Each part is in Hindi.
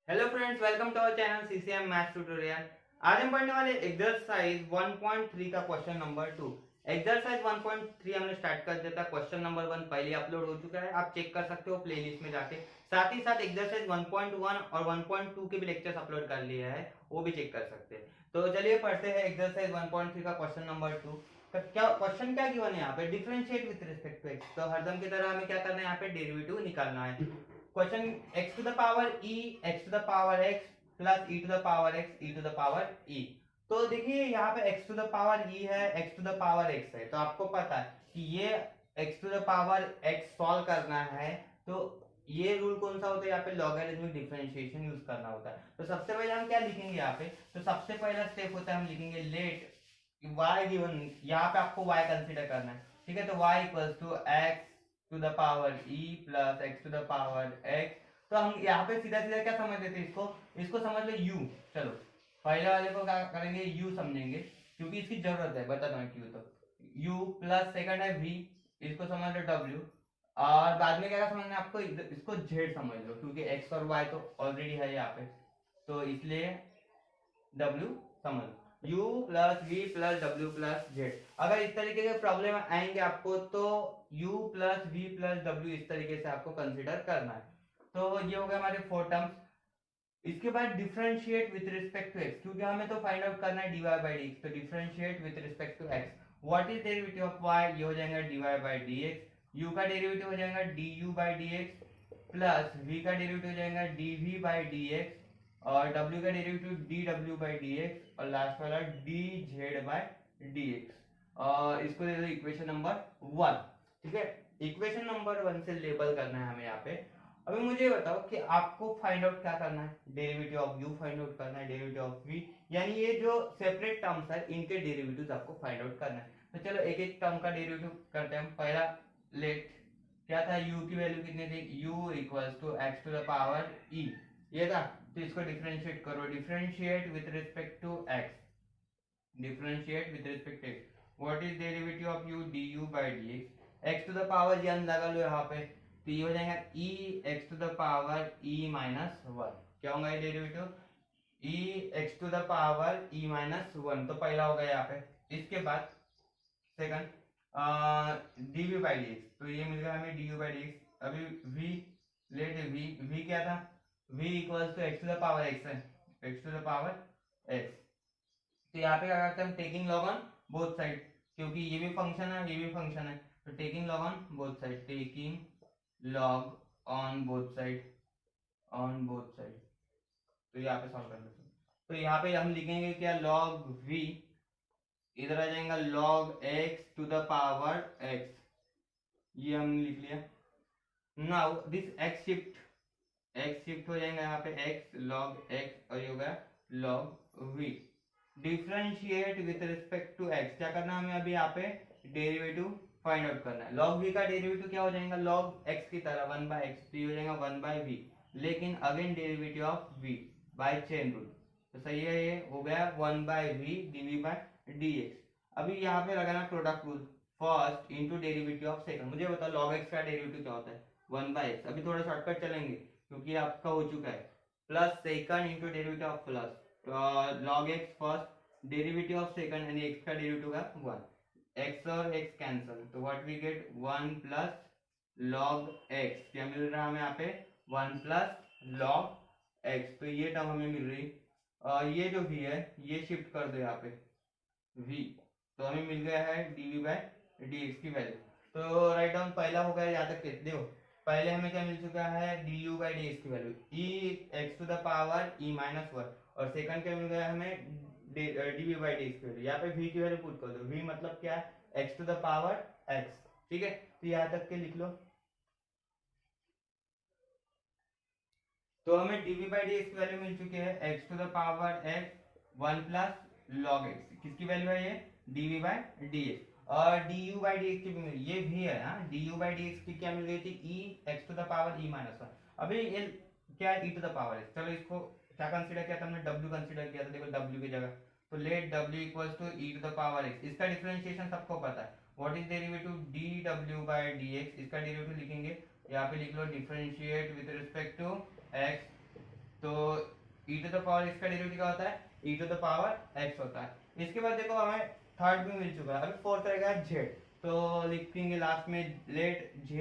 Hello friends, welcome to our channel CCM maths tutorial. आज हम पढ़ने वाले एक्सरसाइज 1.3 का क्वेश्चन नंबर 2। एक्सरसाइज 1.3 हमने स्टार्ट कर दिया था। क्वेश्चन नंबर 1 पहले अपलोड हो चुका है, आप चेक कर सकते हो प्लेलिस्ट में जाके। साथ ही साथ एक्सरसाइज 1.1 और 1.2 के भी लेक्चर्स अपलोड कर लिए हैं, वो भी चेक कर सकते हैं। तो चलिए पढ़ते हैं एक्सरसाइज 1.3 का क्वेश्चन नंबर 2। क्या क्वेश्चन क्या गिवन है यहाँ पे? Differentiate with respect to x. तो हरदम की तरह हमें क्या करना है, यहाँ पे डेरिवेटिव निकालना है। Question x to the power e, x to the power x plus e to the power x, e to the power e। तो देखिए यहाँ पे x to the power e है, x to the power x है, तो आपको पता है कि ये x to the power x solve करना है। तो ये रूल कौन सा होता है, यहाँ पे लॉगरिथमिक डिफरेंशिएशन यूज करना होता है। तो सबसे पहले हम क्या लिखेंगे यहाँ पे? तो सबसे पहला स्टेप होता है, हम लिखेंगे लेट y गिवन। यहाँ पे आपको y कंसीडर करना है, ठीक है। तो y equals to x to the power e plus x to the power x। तो हम यहाँ पे सीधा सीधा क्या समझ लेते हैं, इसको समझ लो u। चलो पहले वाले को क्या करेंगे, u समझेंगे, क्योंकि इसकी जरूरत है, बता दो क्यों। तो u प्लस सेकंड है v, इसको समझ लो w। और बाद में क्या समझना है आपको, इसको z समझ लो, क्योंकि x और y तो ऑलरेडी है यहाँ पे, तो इसलिए W समझ u plus v plus w plus z। अगर इस तरीके के प्रॉब्लम आएंगे आपको, तो u plus v plus w इस तरीके से आपको कंसिडर करना है। तो ये हो गया हमारे फोर टर्म्स। इसके बाद differentiate with respect to x, क्योंकि हमें तो फाइंड आउट करना है dy बाई dx। तो differentiate with respect to x, what is derivative of y, ये हो जाएगा dy बाई dx। u का डेरिवेटिव हो जाएगा du by dx plus v का डेरिवेटिव हो जाएगा dv बाई dx और w का डेरिवेटिव dw बाई dx और लास्ट वाला dz बाई dx। और इसको दे दो इक्वेशन नंबर 1, ठीक है। इक्वेशन नंबर 1 से लेबल करना है हमें यहाँ पे। अभी मुझे बताओ कि आपको फाइंड आउट क्या करना है, derivative of u find out करना है, डेरिवेटिव ऑफ v, यानी ये जो सेपरेट टर्म्स है इनके डेरिवेटिव्स आपको फाइंड आउट करना है। तो चलो एक एक टर्म का डेरिवेटिव करते हैं हम। पहला लेट क्या था, u की वैल्यू कितनी थी, u equals to x to the power e, ये था। तो इसको डिफरेंशिएट करो, differentiate with respect to x, differentiate with respect to x। What is derivative of u, du by dx। x to the power n लगा लो यहाँ पे, तो ये हो जाएगा e x to the power e minus 1। क्या होगा ये derivative, e x to the power e minus 1। तो पहला होगा यहाँ पे। इसके बाद सेकंड dv बाई dx, तो ये मिल गया हमें du बाई dx। अभी v लेट v क्या था, v equals to x to the power x है, x to the power x। तो यहाँ पे क्या करते हैं हम, taking log on both side, क्योंकि ये भी फंक्शन है ये भी फंक्शन है। तो taking log on both side, taking log on both side. तो यहाँ पे सॉल्व कर लेते हैं। तो यहाँ पे हम लिखेंगे क्या, लॉग v, इधर आ जाएगा log x to the power x, ये हमने लिख लिया। नाउ दिस x शिफ्ट हो जाएगा यहाँ पे x log x, और ये हो गया log v। Differentiate with respect to x, क्या करना है हमें अभी यहाँ पे, डेरिवेटिव फाइंड आउट करना है। log v का डेरिवेटिव क्या हो जाएगा, log x की तरह 1 बाय एक्स, तो ये हो जाएगा 1 बाय v, लेकिन again derivative of v by chain rule. तो सही है, ये हो गया 1 by v dv by dx। अभी यहाँ पे लगाना product rule, first into derivative of second. मुझे बताओ log x का डेरिवेटिव क्या होता है, 1 बाय एक्स। अभी थोड़ा शॉर्टकट चलेंगे क्योंकि आपका हो चुका है, plus second into derivative of plus log x first, derivative of second यानी x का डेरिवेटिव का 1, x और x कैंसल, तो what we get 1 plus log x। क्या मिल रहा है हमें यहाँ पे, 1 प्लस log x। तो ये टर्म हमें मिल रही, ये जो v है ये शिफ्ट कर दो यहाँ पे v, तो हमें मिल गया है dv बाय dx की वैल्यू। तो राइट डाउन पहला हो गया, यहाँ तक देखो पहले हमें क्या मिल चुका है, du बाई dx की value e x to the power e minus 1, और सेकंड क्या मिल गया हमें, dv बाई dx की वैल्यू। यहाँ पे v की वैल्यू पुट कर दो, v मतलब क्या है, x to the power x, ठीक है। तो यहाँ तक के लिख लो। तो हमें dv बाई dx की वैल्यू मिल चुकी है x to the power x 1 plus log x, किसकी वैल्यू है ये, dv बाई dx। और du बाई dx की भी मिली, ये भी है हाँ, du बाई dx की क्या मिल गई थी, e x to the power e minus 1। अभी ये क्या है, e to the power x। चलो इसको क्या कंसीडर किया था हमने, w कंसीडर किया था, देखो w की जगह, तो let w equals to e to the power x। इसका डिफरेंशिएशन सबको पता है, what is derivative dw by dx। इसका डेरिवेटिव लिखेंगे यहाँ पे, लिख लो differentiate with respect to x। तो e to the power x का डेरिवेटिव क्या होता है, e to the power x होता है। इसके बाद देखो हमें थर्ड भी मिल चुका है, अभी फोर्थ रहेगा z, तो लिखेंगे लास्ट में let z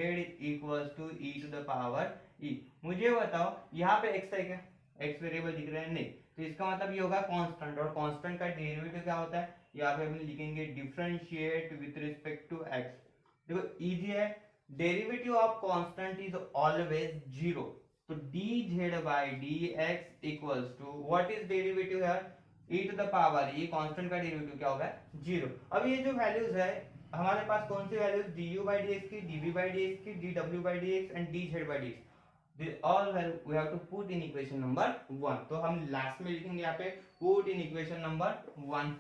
equals to e to the power e। मुझे बताओ यहाँ पे x है क्या, x वेरिएबल दिख रहा है नहीं, तो इसका मतलब ये होगा कांस्टेंट, और कांस्टेंट का डेरिवेटिव क्या होता है, यहाँ पे हम लिखेंगे differentiate with respect to x। देखो इजी है, derivative of constant is always zero, तो dz by dx equals to what is derivative है, e टू द पावर, ये कांस्टेंट का डेरिवेटिव क्या होगा, जीरो। अब ये जो वैल्यूज है हमारे पास कौन सी वैल्यूज, du by dx की, dv by dx की, dw by dx and dz by dx, all we have to put in equation number 1। तो हम लास्ट में लिखेंगे यहाँ पे put in equation number 1,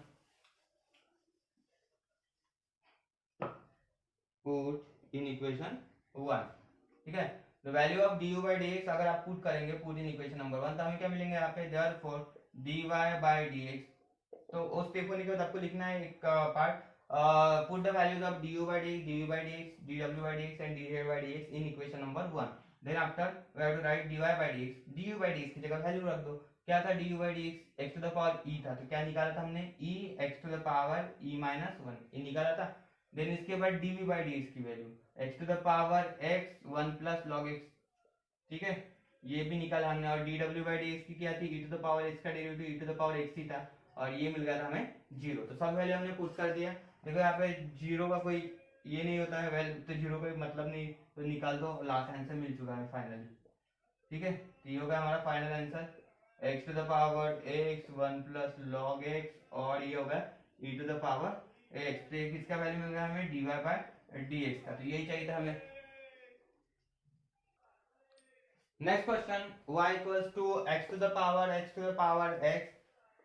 put in equation 1, ठीक है। the value of du by dx अगर आप पुट करेंगे put in equation number 1, तो हमें क्या मिलेंगे यहाँ पे therefore dy by dx, तो उस स्टेप को निकल आपको लिखना है एक part, put the values of du by dx, dv by dx, dw by dx and dz by dx in equation number 1। then after we have to write dy by dx, du by dx की जगह वैल्यू रख दो, क्या था du by dx x to the power e था, तो क्या निकाला था हमने e x to the power e minus 1, ये निकाला था। then इसके बाद dv by dx की value x to the power x 1 plus log x, ठीक है, ये भी निकाला हमने। और dw by dx की क्या थी, e to the power x का derivative e to the power x ही था, और ये मिल गया था हमें जीरो। तो सब वैल्यू हमने पुट कर दिया। देखो यहाँ पे जीरो का कोई ये नहीं होता है वैल्यू, तो जीरो का मतलब नहीं, तो निकाल दो, लास्ट आंसर मिल चुका है फाइनली, ठीक है। तो ये होगा हमारा final answer, x to the power x 1 plus log x, और ये होगा e to the power x। तो किसका वैल्यू मिल गया हमें, dy बाय dx का, तो यही चाहिए था हमें। Next question, y equals to x to the power x to the power x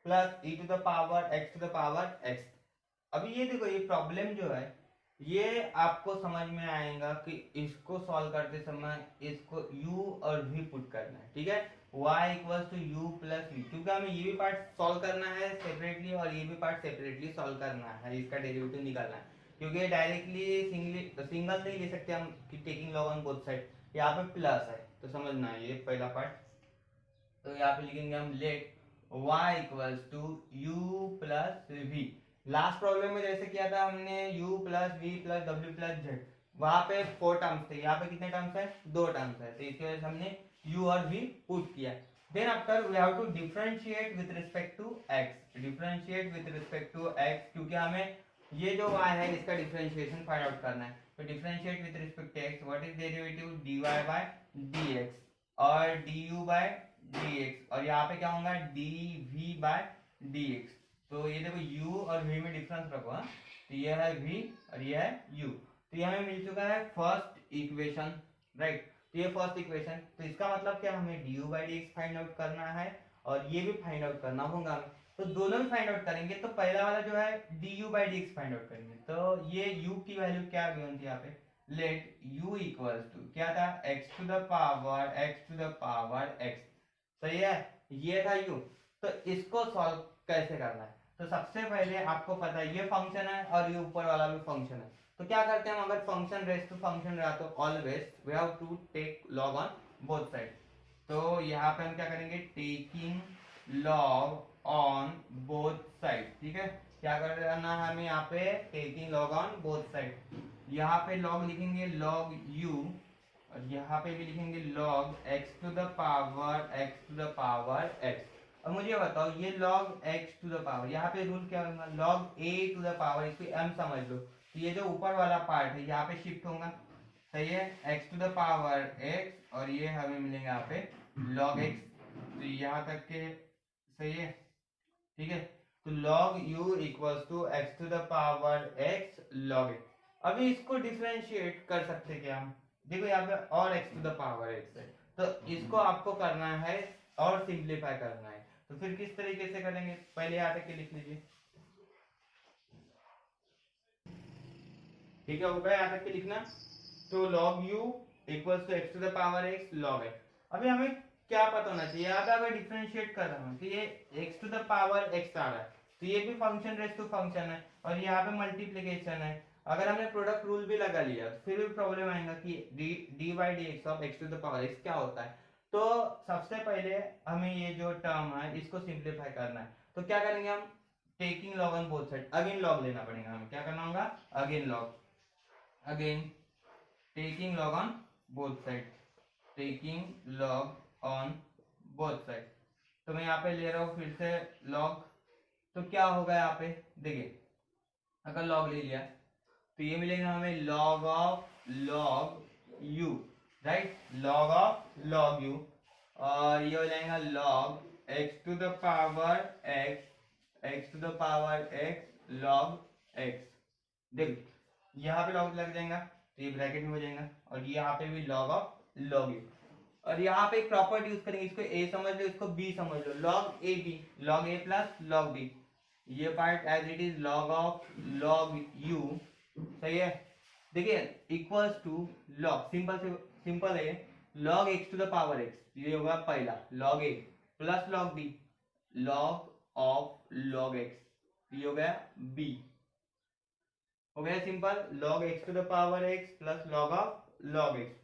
plus e to the power x to the power x। अभी ये देखो ये प्रॉब्लम जो है ये आपको समझ में आएगा कि इसको सॉल्व करते समय इसको u और v पुट करना है, ठीक है। y equals to u plus v, क्योंकि हमें ये भी पार्ट सॉल्व करना है सेपरेटली और ये भी पार्ट सेपरेटली सॉल्व करना है, इसका डेरिवेटिव निकालना है, क्योंकि डायरेक्टली सिंगल नहीं ले सकते हम कि taking log on both side, यहाँ पे प्लस है तो समझना है ये पहला पार्ट। तो यहाँ पे लिखेंगे हम let y equals to u plus v। Last problem में जैसे किया था हमने u plus v plus w plus z, वहां पे 4 टर्म्स थे, यहाँ पे कितने टर्म्स है, 2 टर्म्स है, तो इसकी वजह से हमने u और v पुट किया। Then after we have to differentiate with respect to x, differentiate with respect to x, क्योंकि हमें ये जो y है इसका डिफरेंशिएशन फाइंड आउट करना है। तो differentiate with respect to x, what is derivative dy by dx और du बाय dx, और यहाँ पे क्या होगा dv बाय dx। तो ये देखो u और v में डिफरेंस रखो, हाँ, तो ये है v और ये है u, तो ये हमें मिल चुका है फर्स्ट इक्वेशन, राइट। तो ये फर्स्ट इक्वेशन, तो इसका मतलब क्या, हमें du by dx find out करना है और ये भी फाइंड आउट करना होगा, तो दोनों भी फाइंड आउट करेंगे। तो पहला वाला जो है du by dx find out करेंगे, तो ये u की वैल्यू क्या गिवन थी यहाँ पे, लेट u इक्वल्स टू क्या था, x to the power x, सही है, ये था u। तो इसको सॉल्व कैसे करना है, तो सबसे पहले आपको पता है ये फंक्शन है और ये ऊपर वाला भी फंक्शन है, तो क्या करते हैं हम, अगर फंक्शन रेस्ट टू फंक्शन रहा तो always we have to take log on both side. तो यहाँ पे हम क्या करेंगे, taking log on both side, ठीक है। क्या करना है हमें यहाँ पे, taking log on both side, यहाँ पे लॉग लिखेंगे लॉग u और यहाँ पे भी लिखेंगे log x to the power x। अब मुझे बताओ ये log x to the power, यहाँ पे रूल क्या होगा, log a to the power, इसको m समझ लो, तो ये जो ऊपर वाला पार्ट है यहाँ पे शिफ्ट होगा, सही है, x to the power x, और ये हमें मिलेंगे यहाँ पे log x, तो यहाँ तक के सही है, ठीक है। तो log u equals to x to the power x log x। अभी इसको डिफरेंशिएट कर सकते क्या हम, देखो यहाँ पे और x to the power x है, तो इसको आपको करना है और सिंप्लीफाई करना है, तो फिर किस तरीके से करेंगे, पहले यहाँ तक के लिख लीजिए, ठीक है, हो गया यहाँ तक के लिखना। तो log u equals to x to the power x log x। अभी हमें क्या पता होना चाहिए, यहाँ पे अगर डिफरेंशिएट कर रहा हूँ तो ये x to the power x आ रहा है, तो ये भी फंक्शन रेस्ट टू फंक्शन है और यहाँ पे मल्टीप्लीकेशन है। अगर हमने प्रोडक्ट रूल भी लगा लिया तो फिर भी प्रॉब्लम आएगा कि d by D x of x to the power x क्या होता है, तो सबसे पहले हमें ये जो टर्म है इसको सिंप्लीफाई करना है, तो क्या करेंगे हम, taking log on both side, again log लेना पड़ेगा हमें, क्या करना होगा, again log, again taking log on both side, taking log on both side. तो मैं यहाँ पे ले रहा हूँ फिर से लॉग, तो क्या होगा यहाँ पे देखिए, अगर लॉग ले लिया तो ये मिलेगा हमें log of log u, right, log of log u, और ये हो जाएगा log x to the power x, x to the power x log x. देख यहाँ पे लॉग लग जाएगा तो ये ब्रैकेट में हो जाएगा, और यहाँ पे भी लॉग ऑफ लॉग यू, और यहाँ पे एक प्रॉपर्टी यूज करेंगे, इसको ए समझ लो, इसको बी समझ लो, log a b, log a plus log b, ये part as it is log of log u, सही है। देखिए इक्वल्स टू लॉग, सिंपल से सिंपल है, log x to the power x, ये होगा पहला log a, plus log b, log of log x, ये हो गया बी, हो गया simple, log x to the power x plus log of log x.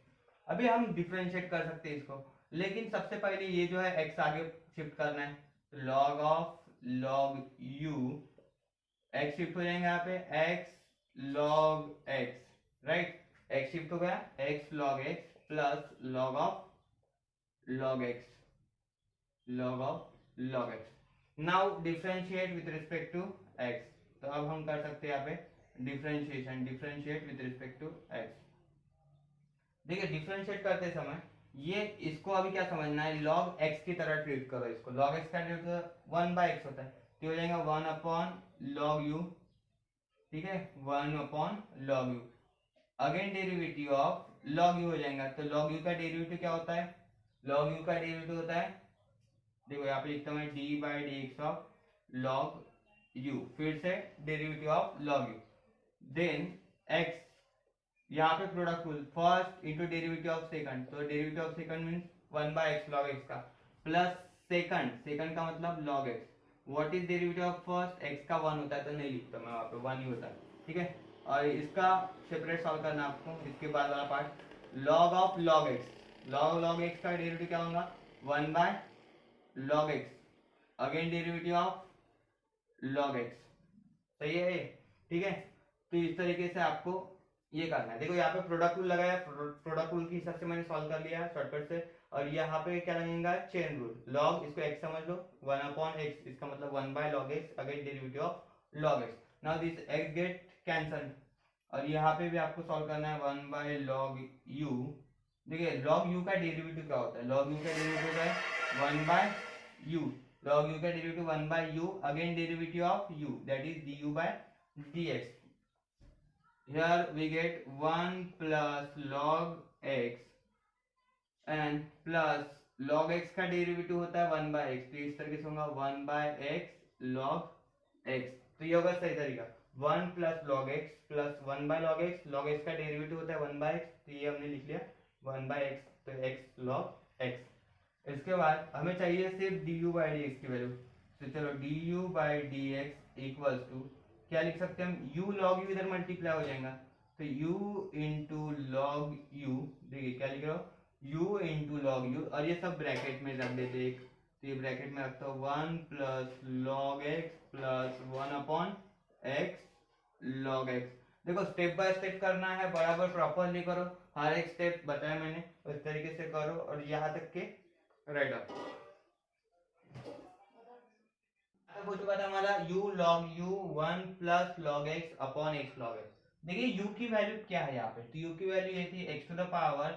अभी हम डिफरेंशिएट कर सकते हैं इसको, लेकिन सबसे पहले ये जो है एक्स आगे शिफ्ट करना है, तो log of log u, x shift हो जाएंगे यहाँ पे x log x, right, x shift हो गया, x log x plus log of log x, log of log x. Now differentiate with respect to x, तो अब हम कर सकते हैं यहाँ पे differentiation, differentiate with respect to x. देखिए डिफरेंशिएट करते समय ये इसको अभी क्या समझना है, लॉग एक्स की तरह ट्रीट करो इसको, लॉग एक्स का ट्रीट 1/x होता है, तो हो जाएगा 1 अपॉन लॉग यू, ठीक है, 1 upon log you, again derivative of log you हो जाएगा, तो लॉग यू का डेरिवेटिव क्या होता है, लॉग यू का डेरिवेटिव होता है, देखो यहाँ पे लिखता हूँ d by D x of log u, फिर से derivative of log u, then x, यहाँ पे product rule, first into derivative of second, तो derivative of second means 1/x log x का, प्लस सेकंड, सेकंड का मतलब log x, what is derivative of first, x का 1 होता है तो नहीं लिखता मैं, वहाँ पे 1 ही होता है, ठीक है, और इसका सेपरेट सॉल्व करना आपको, इसके बाद वाला part, log of log x, log log x का डेरिवेटिव क्या होगा, 1/log x, again derivative of log x, सही है, ठीक है। तो इस तरीके से आपको ये करना है, देखो यहाँ पे प्रोडक्ट रूल लगाया, प्रोडक्ट रूल के हिसाब से मैंने सॉल्व कर लिया शॉर्टकट से, और यहाँ पे क्या लगेगा, चेन रूल, लॉग, इसको x समझ लो, 1 अपॉन x, इसका मतलब 1/log x, again derivative of log x, now this x get cancel, और यहाँ पे भी आपको सॉल्व करना है 1/log u। देखिए log u का डेरिवेटिव क्या होता है, log u का डेरिवेटिव है 1/u, log u का derivative 1/u, again derivative of u, that is du by dx, here we get 1 plus log x and plus log x का डेरिवेटिव होता है 1/x, तो इस तरीके से होगा 1/x log x, तो ये होगा सही तरीका, 1 plus log x plus 1/log x, log x का डेरिवेटिव होता है 1/x, तो ये हमने लिख लिया 1/x, तो x log x। इसके बाद हमें चाहिए सिर्फ du by dx की वैल्यू, तो चलो du by dx equals to क्या लिख सकते हैं हम, u log u इधर मल्टीप्लाई हो जाएगा, तो u इंटू लॉग u, देखिए क्या लिख रहा हूँ u इंटू लॉग u, और ये सब ब्रैकेट में रख देते एक, तो ये ब्रैकेट में रखता हूँ 1 plus log x plus 1 upon x log x. देखो स्टेप बाय स्टेप करना है, बराबर प्रॉपरली करो, हर एक स्टेप बताया मैंने, उस तरीके से करो, और यहाँ तक के राइट अप हो चुका था हमारा u log u 1 plus log x upon x log x। देखिए u की वैल्यू क्या है यहाँ पे, तो u की वैल्यू ये थी x to the power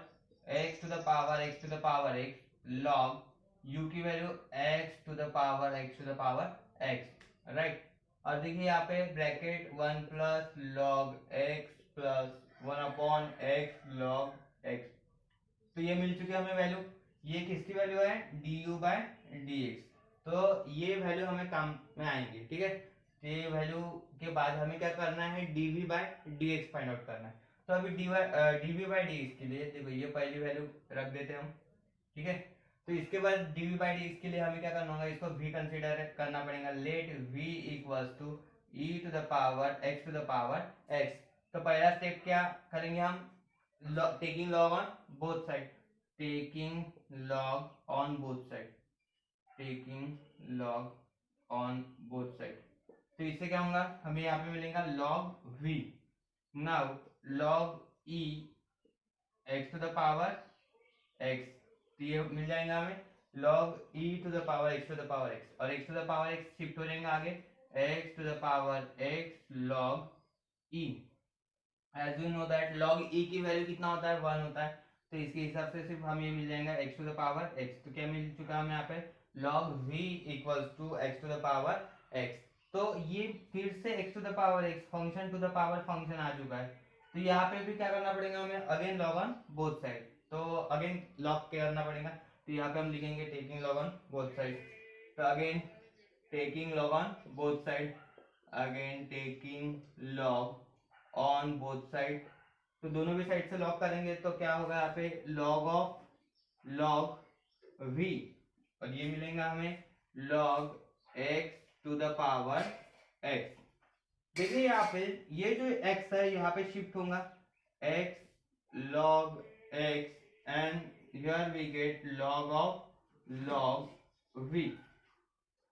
x to the power x to the power x log u की value x to the power x to the power x, right, और देखिए यहाँ पे bracket 1 plus log x plus 1 upon x log x, तो ये मिल चुकी है हमें वैल्यू, ये किसकी वैल्यू है, du by dx, तो ये वैल्यू हमें काम में आएंगी, ठीक है, तो ये वैल्यू के बाद हमें क्या करना है, dv by dx find out करना है, तो अभी dv by dx के लिए देखो ये पहली वैल्यू रख देते हैं हम, ठीक है, तो इसके बाद dv by dx के लिए हमें क्या करना होगा, इसको v कंसीडर करना पड़ेगा, let v equals to e to the power x to the power x, तो पहला स्टेप क्या करेंगे हम, taking log on both side, taking log on both side, taking log on both side. तो इससे क्या होगा, हमें यहाँ पे मिलेगा log v। Now log e x to the power x, तो ये मिल जाएगा हमें log e to the power x to the power x, और x to the power x shift हो जाएगा आगे x to the power x log e। As you know that log e की वैल्यू कितना होता है, 1 होता है, तो इसके हिसाब से सिर्फ हमें मिल जाएगा x to the power x। तो क्या मिल चुका है हमें यहाँ पे log v equals to x to the power x। तो ये फिर से x to the power x function to the power function आ चुका है। तो यहाँ पे भी क्या करना पड़ेगा हमें, again log on both side, तो अगेन लॉग करना पड़ेगा। तो यहाँ पे हम लिखेंगे taking log on both side. तो अगेन taking log on both side, again taking log on both side. तो दोनों भी साइड से लॉग करेंगे तो क्या होगा यहाँ पे लॉग ऑफ लॉग v, और ये मिलेगा हमें log x to the power x। देखिए यहाँ पे ये जो x है यहाँ पे शिफ्ट होगा x log x and here we get log of log v।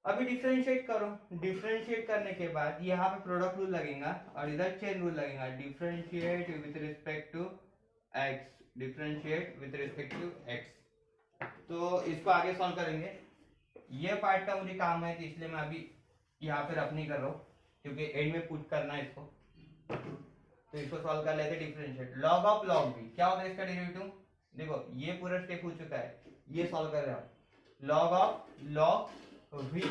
अभी डिफरेंशिएट करो, डिफरेंशिएट करने के बाद यहाँ पे प्रोडक्ट रूल लगेगा और इधर चेन रूल लगेगा, differentiate with respect to x, differentiate with respect to x। तो इसको आगे सॉल्व करेंगे, ये पार्ट का मुझे काम है तो इसलिए मैं अभी यहाँ पे रफ नहीं कर रहा हूँ क्योंकि एंड में पुट करना है इसको। तो इसको सॉल्व कर लेते, differentiate log of log v, क्या होता है इसका डेरिवेटिव, देखो ये पूरा स्टेप हो चुका है, ये सॉल्व कर रहे हैं। Log of log v,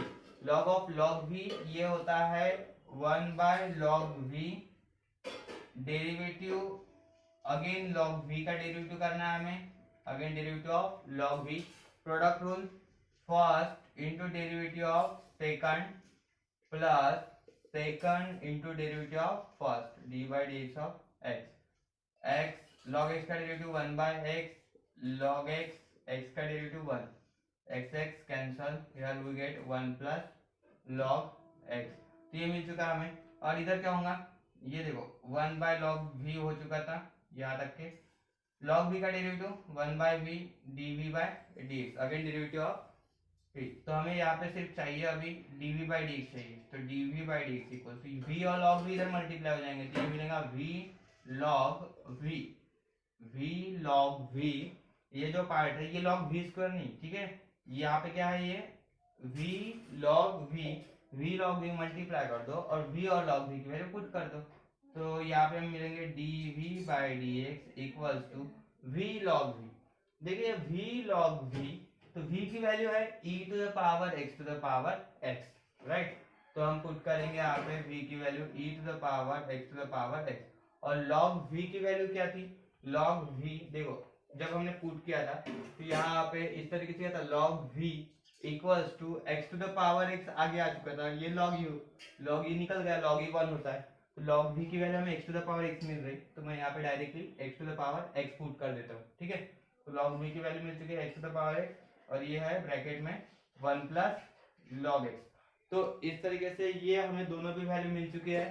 log of log v ये होता है 1 by log v, derivative again log v का डेरिवेटिव करना है हमें, again derivative of log v, product rule first into derivative of second plus second into derivative of first, d by D x of x, x log x का derivative 1 by x log x, x का derivative 1, x x cancel, here we get 1 plus log x. तो ये मिल चुका हमें, और इधर क्या होगा, ये देखो 1 बाय लॉग v हो चुका था यहाँ तक के, log v का derivative 1 by v dv by dx, again derivative of v। तो हमें यहाँ पे सिर्फ चाहिए अभी dv बाय dx चाहिए, तो dv by dx equal to v और log v इधर मल्टीप्लाई हो जाएंगे, तो ये मिलेगा v log v, v log v, ये जो पार्ट है ये log v स्क्वायर नहीं, ठीक है, यहाँ पे क्या है ये v log v, v log v multiply कर दो और v और log v की वैल्यू पुट कर दो। तो यहाँ पे हम मिलेंगे dv by dx equals to v log v। देखिए v log v, तो v की वैल्यू है e to the power x to the power x, right. तो हम पुट करेंगे यहाँ पे v की value e to the power x to the power x, और log v की वैल्यू क्या थी, log v देखो जब हमने पुट किया था तो यहाँ पे इस तरीके से था log v equals to x to the power x आगे आ चुका था, ये log e निकल गया, log e 1 होता है, तो log v की वैल्यू हमें x to the power x मिल रही, तो मैं यहाँ पे directly x to the power x put कर देता हूँ, ठीक है। तो log v की वैल्यू मिल चुकी है x to the power x, और ये है ब्रैकेट में 1 प्लस log x। तो इस तरीके से ये हमें दोनों भी वैल्यू मिल चुकी है,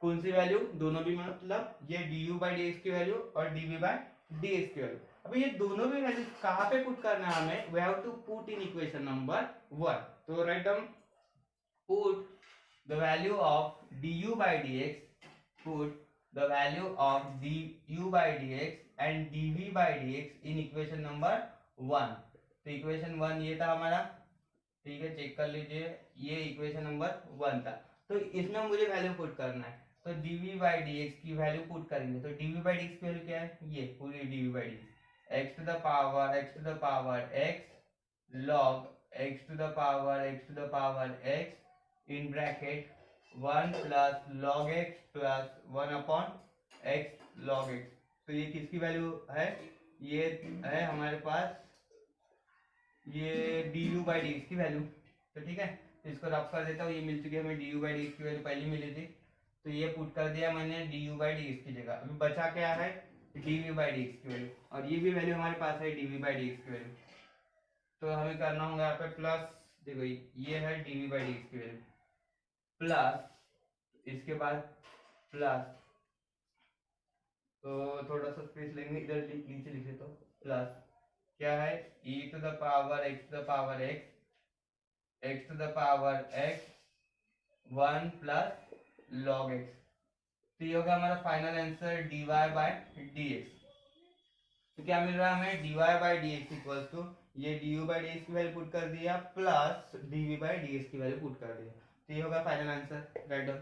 कौन सी वैल्यू, दोनों भी मतलब ये du बाई dx की वैल्यू और dv बाई dx की वैल्यू। अभी ये दोनों भी वैल्यू कहाँ पे पुट करना है हमें, we have to put in equation number 1। तो write down, put the value of du by dx, put the value of du by dx and dv by dx in equation number 1। तो इक्वेशन 1 ये था हमारा, ठीक है, चेक कर लीजिए, ये इक्वेशन नंबर 1 था। तो इसमें मुझे वैल्यू पुट करना है, तो dv by dx की वैल्यू पुट करेंगे, तो dv by dx की वैल्यू क्या है, ये पूरी dv by dx x to the power x log x to the power x in bracket 1 plus log x plus 1 upon x log x। तो ये किसकी वैल्यू है, ये है हमारे पास ये du by dx की वैल्यू। तो ठीक है, तो इसको रफ कर देता हूँ, ये मिल चुकी है हमें du by dx की वैल्यू, पहले मिली थी, तो ये पुट कर दिया मैंने du by dx की जगह। अभी बचा क्या है, dv by dx की वैल्यू, और ये भी वैल्यू हमारे पास है dv by dx की वैल्यू। तो हमें करना होगा यहाँ पे प्लस, देखो ये है dv by dx की वैल्यू प्लस, इसके बाद प्लस, तो थोड़ा सा स्पेस लेंगे इधर नीचे लिखे तो प्लस, क्या है, e to the power x to the power x to the power x 1 plus log x। तो ये होगा हमारा final answer dy by dx। तो क्या मिल रहा है हमें, dy by dx equals to ये du बाय dx की वैल्यू पुट कर दिया प्लस dv बाय dx की वैल्यू पुट कर दिया। तो ये होगा final answer, write down.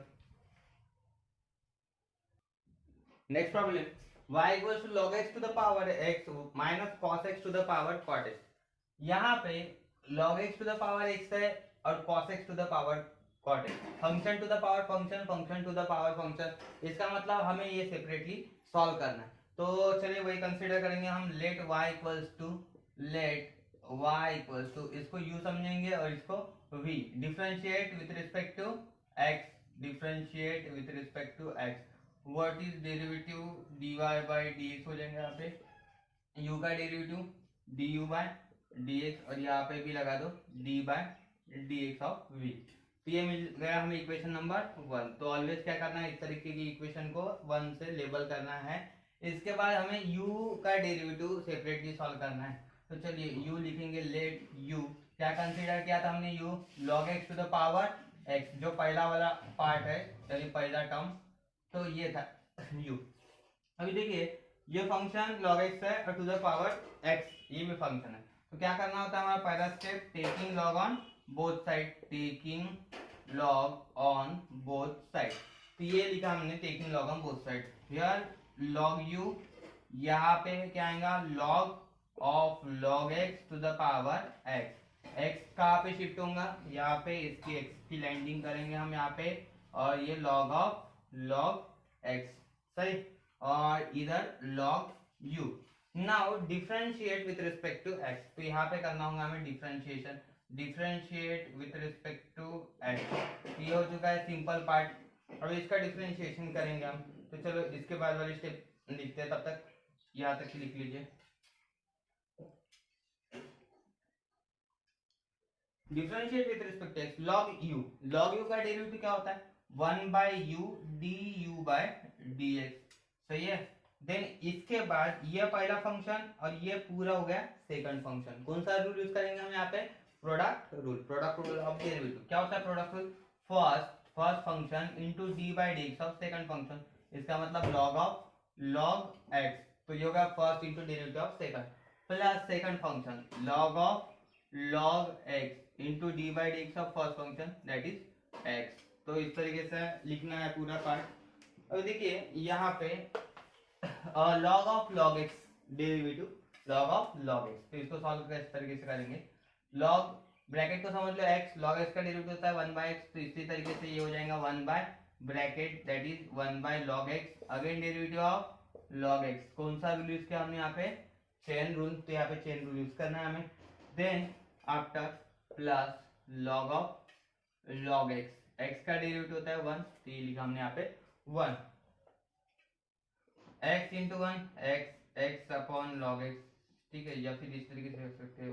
Next problem, y equals to log x to the power x minus cos x to the power cot x। यहाँ पे log x to the power x है और cos x to the power cot x, function to the power function, function to the power function. इसका मतलब हमें ये सेपरेटली सॉल्व करना है। तो चलिए वही कंसीडर करेंगे हम, लेट y इक्वल्स टू इसको u समझेंगे और इसको v, differentiate with respect to x, differentiate with respect to x। What is derivative dy by dx हो जाएगा, यहाँ पे u का डेरिवेटिव du बाय dx और यहाँ पे भी लगा दो d by dx of v। तो ये मिल गया हमें इक्वेशन नंबर 1। तो ऑलवेज क्या करना है, इस तरीके की इक्वेशन को 1 से लेबल करना है। इसके बाद हमें u का डेरिवेटिव सेपरेटली सॉल्व करना है। तो चलिए u लिखेंगे, लेट u, क्या कंसीडर किया था हमने, u log x to the power x, जो पहला वाला पार्ट है, चलिए पहला टर्म, तो ये था u। अभी देखिए ये फंक्शन log x है और टू द पावर x ये भी फंक्शन है। तो क्या करना होता है हमारा पहला step, taking log on both side, taking log on both side. तो ये लिखा हमने taking log on both side. Here log u, यहाँ पे क्या आएगा, log of log x to the power x। x कहाँ पे शिफ्ट होगा, यहाँ पे इसकी x की लैंडिंग करेंगे हम यहाँ पे, और ये log ऑफ log x, सही, और इधर log u। Now differentiate with respect to x, तो यहाँ पे करना होगा हमें differentiation, differentiate with respect to x। ये हो चुका है सिंपल पार्ट। अब इसका डिफरेंशिएशन करेंगे हम। तो चलो इसके बाद वाली स्टेप लिखते हैं, तब तक यहाँ तक लिख लीजिए। Differentiate with respect to x, log u का डेरिवेटिव क्या होता है, 1 by u du by dx, सही है। देन इसके बाद ये पहला फंक्शन और ये पूरा हो गया सेकंड फंक्शन। कौन सा रूल यूज करेंगे हम यहाँ पे, product rule, product rule of derivative. क्या होता है product rule, first function into d by dx of second function. इसका मतलब log ऑफ log x, तो ये होगा first into derivative of second, plus second function log of log x into d by dx of first function, that is x। तो इस तरीके से लिखना है पूरा पार्ट। अब देखिए यहाँ पे log of log x derivative, log of log x, तो इसको सॉल्व इस तरीके से करेंगे। log ब्रैकेट को समझ लो x, log x का डेरिवेटिव होता है 1 बाय x, तो इसी तरीके से ये हो जाएगा 1 bye bracket that is 1 by log x, again derivative of log x। कौन सा रूल यूज किया हमने यहाँ पे, चेन रूल, तो यहाँ पे चेन रूल यूज करना है हमें। Then after plus log of log x, x का डेरिवेटिव होता है 1, तो ये लिखा हमने यहाँ पे 1, x into 1 x upon log x, ठीक है। या फिर इस तरीके से लिख सकते हैं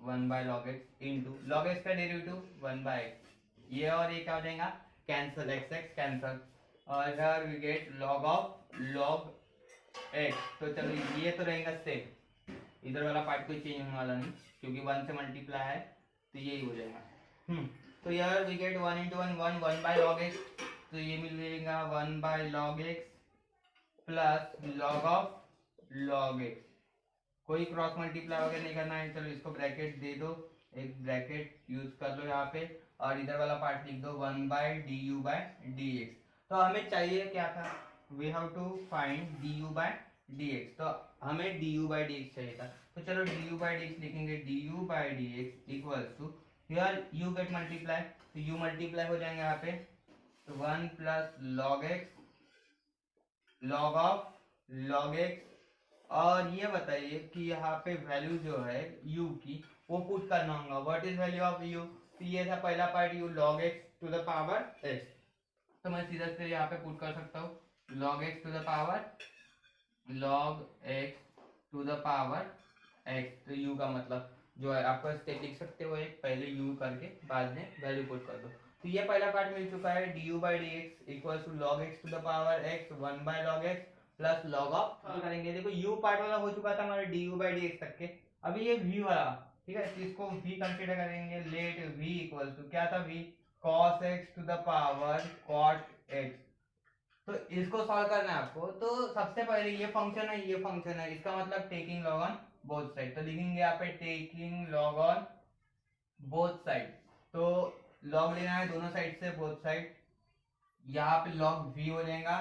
1 by log x into log x का डेरिवेटिव 1 बाय x, ये और ये क्या हो जाएगा, कैंसल, x कैंसल, और इधर we get log of log x। तो चलो ये तो रहेगा सेम, इधर वाला पार्ट कोई चेंज होने वाला नहीं, क्योंकि 1 से मल्टीप्लाई है, तो यही हो जाएगा। तो यार we get 1 into 1 by log x, तो ये मिल जाएगा 1 by log x plus log of log x। कोई क्रॉस मल्टीप्लाई वगैरह नहीं करना है, चलो इसको ब्रैकेट दे दो, एक ब्रैकेट यूज कर लो यहाँ पे, और इधर वाला पार्ट लिख दो 1 बाय du बाय dx। तो हमें चाहिए क्या था, we have to find du by dx, तो हमें du बाय dx चाहिए था। तो चलो du बाय dx लिखेंगे, du by dx equals to, here u get multiply, तो u मल्टीप्लाई हो जाएंगे यहाँ पे, तो 1 plus log x, log of log x, और ये बताइए कि यहाँ पे वैल्यू जो है u की वो पुट करना होगा। What is value of u, तो ये था पहला part u log x to the power x, तो मैं सीधा से यहाँ पे पुट कर सकता हूँ log x to the power log x to the power x। तो u का मतलब जो है आपका स्टेप लिख सकते हो, एक पहले u करके बाद में वैल्यू पुट कर दो। तो ये पहला पार्ट मिल चुका है, du by dx equal to log x to the power x 1 by log x plus log of करेंगे। देखो यू पार्ट वाला हो चुका था हमारा d you by D x तक के, अभी ये वी वाला, ठीक है, तो इसको वी कंसीडर करेंगे। लेट वी इक्वल टू क्या था, v cos x to the power cot x। तो इसको सॉल्व करना है आपको, तो सबसे पहले ये फंक्शन है, ये फंक्शन है, इसका मतलब taking log on both side, तो लिखेंगे यहाँ पे taking log on both side. तो लॉग लेना है दोनों साइड से, बोथ साइड। यहाँ पे लॉग v हो जाएगा,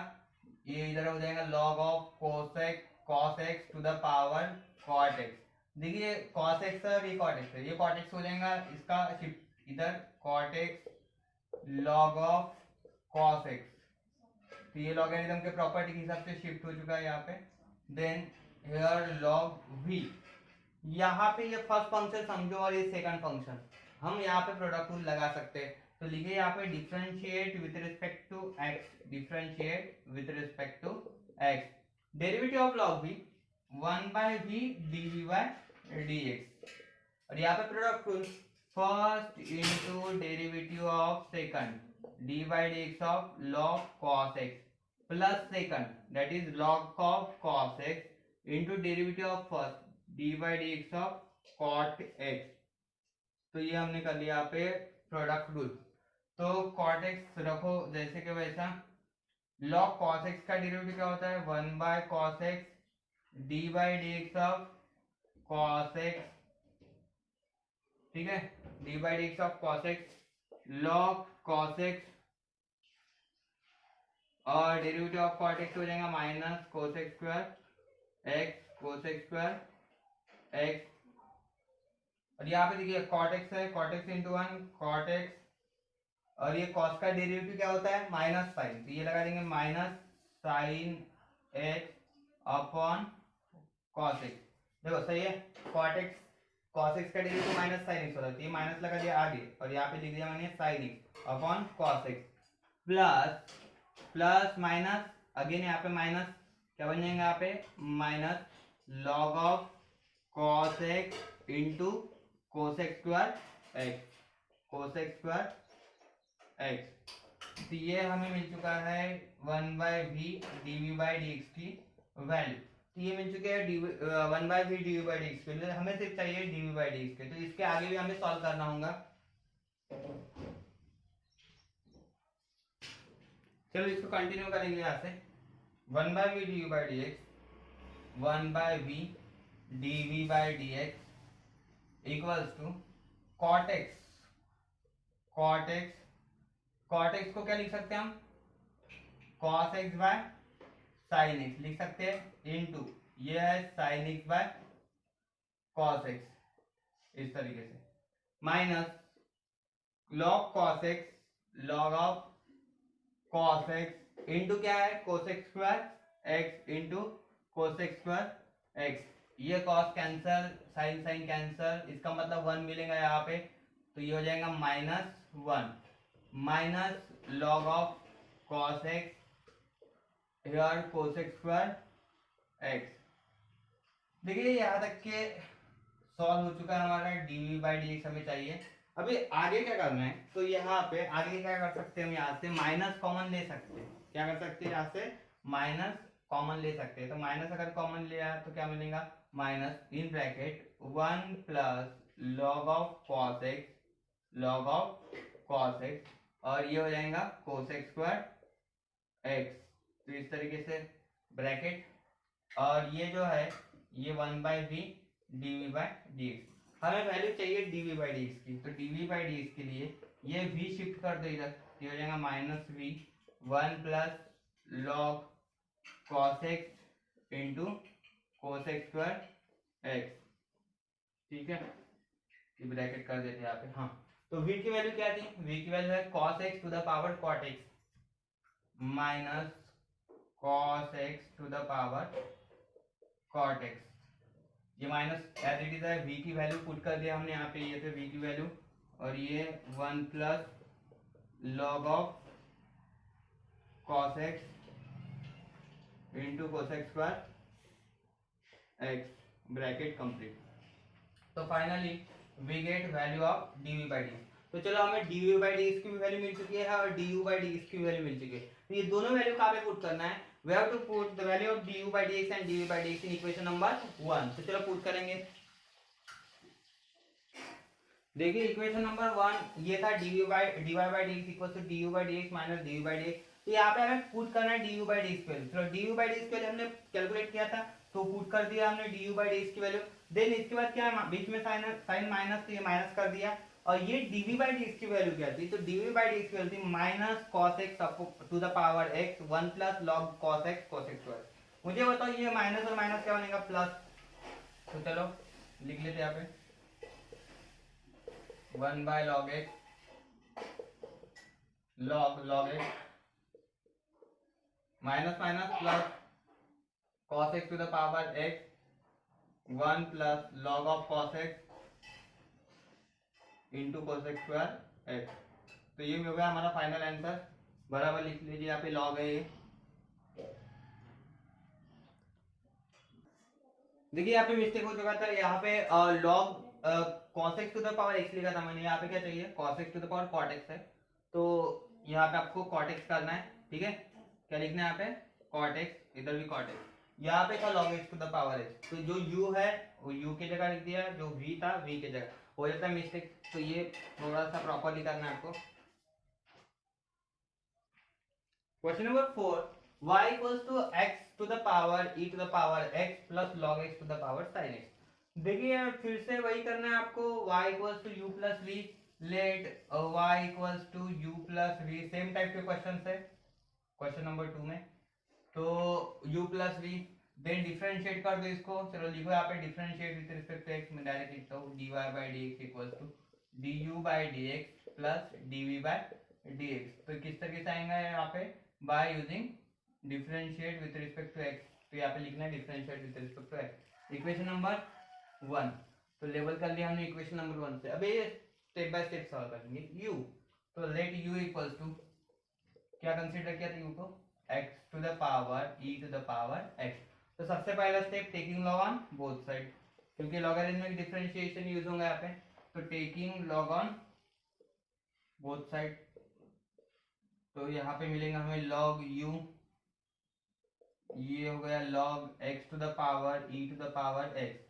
ये इधर हो जाएगा log of cos x to the power cot x। देखिए cos x है और ये cot x है, ये cot x हो जाएगा, इसका शिफ्ट इधर cot x log of cos x। तो ये लॉगरिथम के प्रॉपर्टी के हिसाब से शिफ्ट हो चुका है यहाँ पे। देन हियर log v, यहाँ पे ये फर्स्ट फंक्शन समझो और ये सेकंड फंक्शन, हम यहाँ पे प्रोडक्ट रूल लगा सकते हैं। तो लिखिए यहाँ पे differentiate with respect to x, differentiate with respect to x, derivative of log v 1 by v dv by dx, और यहाँ पे product rule first into derivative of second dy dx of log cos x plus second that is log of cos x into derivative of first dy dx of cot x। तो ये हमने कर लिया यहाँ पे प्रोडक्ट रूल। तो cot x रखो जैसे कि वैसा, log cos x का डेरिवेटिव क्या होता है, 1 by cos x dy dx of cos x, ठीक है, dy dx of cos x log cos x, और डेरिवेटिव ऑफ cot x हो जाएगा minus cos x square x cos x square x, और यहाँ पे देखिए cot x है, cot x into 1 cot x, और ये cos का डेरिवेटिव क्या होता है, माइनस साइन, तो ये लगा देंगे minus sine x upon cos x। देखो सही है, cot x cos x का डेरिवेटिव माइनस साइन x होता है, ये माइनस लगा दिया आगे, और यहाँ पे लिख दिया मैंने sine x upon cos x, plus plus minus again यहाँ पे माइनस, क्या बन जाएगा यहाँ पे minus log of cos x into cos x square x, cos x square x। तो ये हमें मिल चुका है 1 by v dv by dx की वैल्यू, तो ये मिल चुके हैं 1 by v dv by dx के लिए, हमें सिर्फ चाहिए dv बाई dx के, तो इसके आगे भी हमें सॉल्व करना होगा। चलो इसको कंटिन्यू करेंगे यहाँ से, 1 by v dv by dx 1 by v dv by dx equals to cot x, cot x, cot x को क्या लिख सकते हैं हम, cos x by sin x लिख सकते हैं, इनटू ये है sin x by cos x, इस तरीके से, minus log cos x log of cos x into क्या है cos x square x into cos x square x, ये cos cancel sin sin cancel, इसका मतलब 1 मिलेगा यहाँ पे, तो ये हो जाएगा minus 1 minus log of cos x here cos x square x। देखिए यहाँ तक के सॉल्व हो चुका है हमारा, dv बाई dx हमें चाहिए। अभी आगे क्या करना है, तो यहाँ पे आगे क्या कर सकते हैं हम, यहाँ से माइनस कॉमन ले सकते हैं, क्या कर सकते हैं, यहाँ से माइनस कॉमन ले सकते हैं। तो माइनस अगर कॉमन लिया तो क्या मिलेगा, minus in bracket 1 plus log of cos x log of cos x, और ये हो जाएगा cos x स्क्वायर x, तो इस तरीके से ब्रैकेट, और ये जो है ये 1 by v dv by dx, हमें वैल्यू चाहिए dv बाई dx की, तो dv बाई dx के लिए ये v शिफ्ट कर दो इधर, ये हो जाएगा minus v 1 plus log cos x into cos x square x, ठीक है, ये ब्रैकेट कर देते हैं यहाँ पे। हाँ, तो v की वैल्यू क्या थी, v की वैल्यू है cos x to the power cot x minus cos x to the power cot x, ये माइनस एज इट इज है, v की वैल्यू पुट कर दिया हमने यहाँ पे, ये थे v की वैल्यू, और ये 1 plus log of cos x into cos x square x, bracket complete. तो finally we get value of dv by dx। तो चलो हमें dv बाई dx की भी वैल्यू मिल चुकी है और du बाई dx की वैल्यू मिल चुकी है, तो ये दोनों वैल्यू कहाँ पे पुट करना है, we have to put the value of du by dx and dv by dx in equation number 1। तो चलो पुट करेंगे। देखिए इक्वेशन नंबर 1 ये था dy by dx equal to du by dx minus dv by dx। तो यहाँ पे हमें पुट करना है du by dx की वैल्यू। चलो du by dx की वैल्यू हमने कैलकुलेट किया था, तो पुट कर दिया हमने du by dx की वैल्यू। देन इसके बाद क्या है, बीच में साइन माइनस, तो ये माइनस कर दिया। और ये dv by dx की वैल्यू क्या थी, तो dv by dx की वैल्यू थी minus cos x to the power x 1 plus log cos x square. मुझे बताओ ये माइनस और माइनस क्या बनेगा, प्लस। तो चलो लिख लेते हैं यहाँ पे 1 by log x log x minus minus plus cos x to the power x 1 plus log of cos x into cos x square x। तो ये हो गया हमारा फाइनल आंसर। बराबर लिख लीजिए, यहाँ पे log है ये। देखिए यहाँ पे मिस्टेक हो चुका था, यहाँ पे log cos x to the power x लिखा था मैंने, यहाँ पे क्या चाहिए cos x to the power cot x है। तो यहाँ पे आपको cot x करना है, ठीक है। क्या लिखना है यहाँ पे cot x, इधर भी cot x, यहाँ पे था log x to the power x। तो जो u है वो u की जगह लिख दिया, जो v था v की जगह। हो जाता है मिस्टेक, तो ये थोड़ा सा प्रॉपरली करना है आपको। Question number 4, y equals to x to the power e to the power x plus log x to the power sin x। देखिए फिर से वही करना है आपको, y equals to u plus v, let y equals to u plus v। Same type के क्वेश्चन है क्वेश्चन नंबर 2 में। तो u plus v, then differentiate कर दो इसको। चलो लिखो यहाँ पे differentiate with respect to x, मैं डायरेक्ट लिखता हूँ dy by dx equals to du by dx plus dv by dx। तो किस तरीके से आएगा यहाँ पे, by using differentiate with respect to x। तो यहाँ पे लिखना है differentiate with respect to x, equation number 1। तो लेवल कर लिया हमने इक्वेशन नंबर 1 से। अब ये स्टेप बाय स्टेप सॉल्व करेंगे। u, तो लेट u इक्वल्स टू, क्या कंसीडर किया था u को, x to the power e to the power x। तो सबसे पहला step taking log on both side, क्योंकि लॉगरिथमिक डिफरेंशिएशन यूज होगा यहाँ पे। तो taking log on both side, तो यहाँ पे मिलेगा हमें log u, ये हो गया log x to the power e to the power x।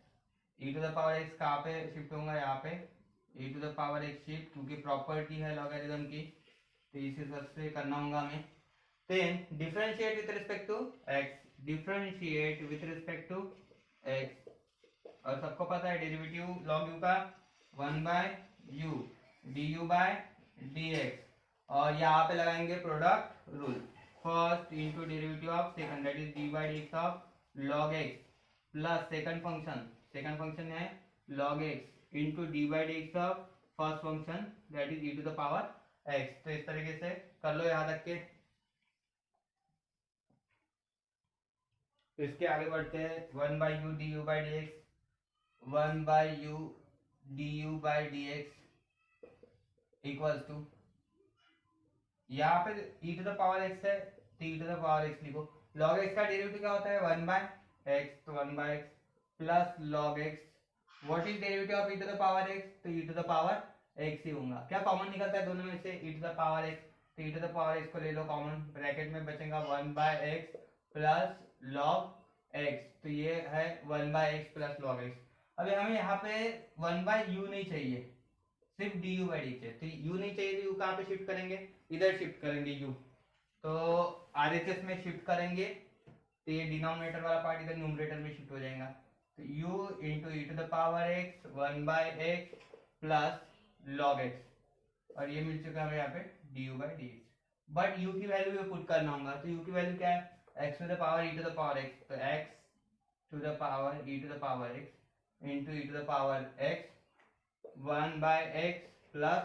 e to the power x कहाँ पे शिफ्ट होगा, यहाँ पे e to the power x shift, क्योंकि प्रॉपर्टी है लॉगरिथम की, तो इस हिसाब से करना होगा हमें। Then differentiate with respect to x, differentiate with respect to x, और सबको पता है डेरिवेटिव log u का 1 by u du by dx। और यहाँ पे लगाएंगे product rule, first into derivative of second, that is d by D x of log x plus second function है log x into d by D x of first function, that is e to the power x। तो इस तरीके से कर लो यहाँ तक के। तो इसके आगे बढ़ते हैं, 1 by u d you by D x, 1 by u d you by D x equals to, यहाँ पे e to the power x है, तो e to the power x लिखो। log x का डेरिवेटिव क्या होता है, 1 बाय x, तो 1 by x plus log x। What is derivative of e to the power x, तो e to the power x ही होगा। क्या कॉमन निकलता है दोनों में से, e to the power x, तो e to the power x को ले लो कॉमन, ब्रैकेट में बचेगा 1 by x plus log x। तो ये है 1 by x plus log x। अभी हमें यहाँ पे 1 बाय u नहीं चाहिए, सिर्फ du बाई डी चाहिए। तो u नहीं चाहिए, तो u कहाँ पे शिफ्ट करेंगे, इधर शिफ्ट करेंगे u। तो RHS में शिफ्ट करेंगे, तो ये डिनोमिनेटर वाला पार्ट इधर न्यूमरेटर में शिफ्ट हो जाएगा। तो u into e to the power x 1 by x plus log x, और ये मिल चुका है हमें यहाँ पे du by D x. But u की वैल्यू भी पुट करना होगा, तो u की वैल्यू क्या है, x to the power e to the power x, तो x to the power e to the power x into e to the power x 1 by x plus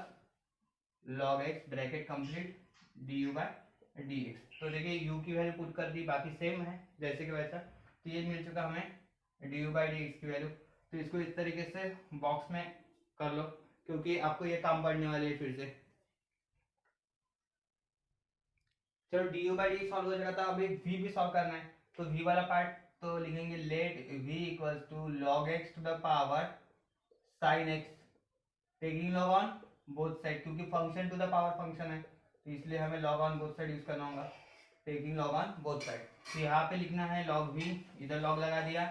log x, bracket complete du by dx। तो देखिए u की वैल्यू पुट कर दी, बाकी सेम है जैसे कि वैसा। तो ये मिल चुका हमें du बाय dx की वैल्यू। तो इसको इस तरीके से बॉक्स में कर लो, क्योंकि आपको ये काम पढ़ने वाले है फिर से। चलो du बाय dx सॉल्व हो जाएगा, था अभी v भी सॉल्व करना है। तो v वाला पार्ट तो लिखेंगे let v equals to log x to the power sin x, taking log on both side, क्योंकि function to the power function है, तो इसलिए हमें log on both side use करना होगा। Taking log on both side. तो यहाँ पे लिखना है log v, इधर log लगा दिया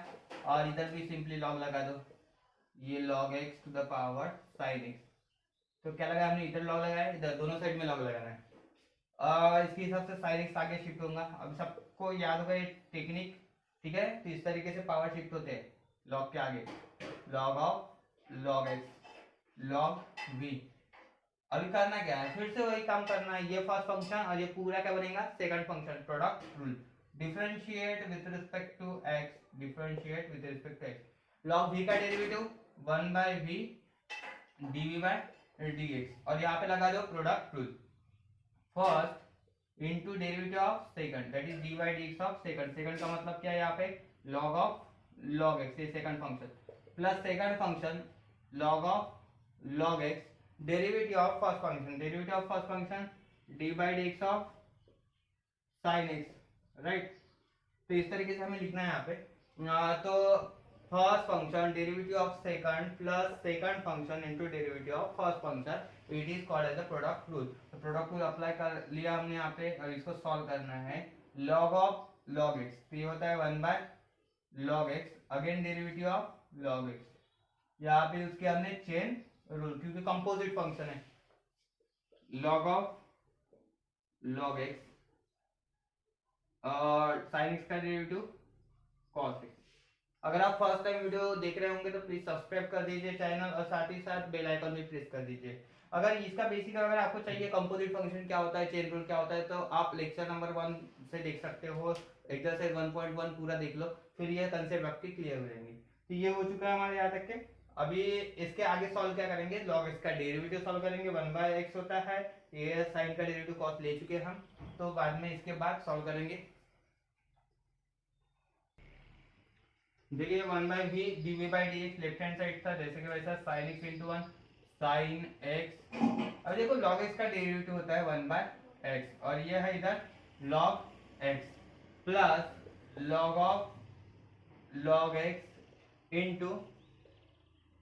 और इधर भी सिंपली log लगा दो, ये log x to the power sin x। तो क्या लगा हमने, इधर log लगाया, इधर दोनों साइड में log लगाना है। इसके हिसाब से sin x आगे शिफ्ट होगा। अब सबको याद होगा ये टेक्निक, ठीक है। तो इस तरीके से पावर शिफ्ट होते हैं log के आगे, log of log x log v। अभी करना क्या है, फिर से वही काम करना है, ये फर्स्ट फंक्शन और ये पूरा क्या बनेगा, second function, product rule. Differentiate with respect to x, differentiate with respect to x। log v का डेरिवेटिव 1/v dv/dx और यहाँ पे लगा दो product rule. First into derivative of second, that is dy/dx of second. Second का मतलब क्या है, यहाँ पे log ऑफ log x, ये second function, plus second function log of log x, derivative of first function, derivative of first function dy/dx of sin x, right. तो इस तरीके से हमें लिखना है यहाँ पे। तो first function derivative of second plus second function into derivative of first function, it is called as the product rule. तो प्रोडक्ट रूल अप्लाई कर लिया हमने यहाँ पे और इसको सॉल्व करना है। log ऑफ log x, तो ये होता है 1/log x, again derivative of log x, यहाँ पे उसके हमने चेन रूल, क्योंकि कंपोजिट फंक्शन है। log ऑफ log x और sin x का डेरिवेटिव cos x। अगर आप फर्स्ट टाइम वीडियो देख रहे होंगे तो प्लीज सब्सक्राइब कर दीजिए चैनल और साथ ही साथ बेल आइकन भी प्रेस कर दीजिए। अगर इसका बेसिक अगर आपको चाहिए कंपोजिट फंक्शन क्या होता है, चेन रूल क्या होता है, तो आप लेक्चर नंबर 1 से देख सकते हो, एक्सरसाइज 1.1 पूरा देख लो, फिर ये कंसेप्ट आपके क्लियर हो जाएंगे। तो ये हो चुका है हमारे यहाँ तक के। अभी इसके आगे सॉल्व क्या करेंगे, log x का डेरिवेटिव सॉल्व करेंगे, 1/x होता है, ये साइन का डेरिवेटिव cos ले चुके हैं हम, तो बाद में इसके बाद सॉल्व करेंगे। देखिए 1/v dv/dx left hand side था जैसे कि वैसा, sin x into 1 sin x। अब देखो log x का डेरिवेटिव होता है 1/x और ये है इधर log x plus log of log x into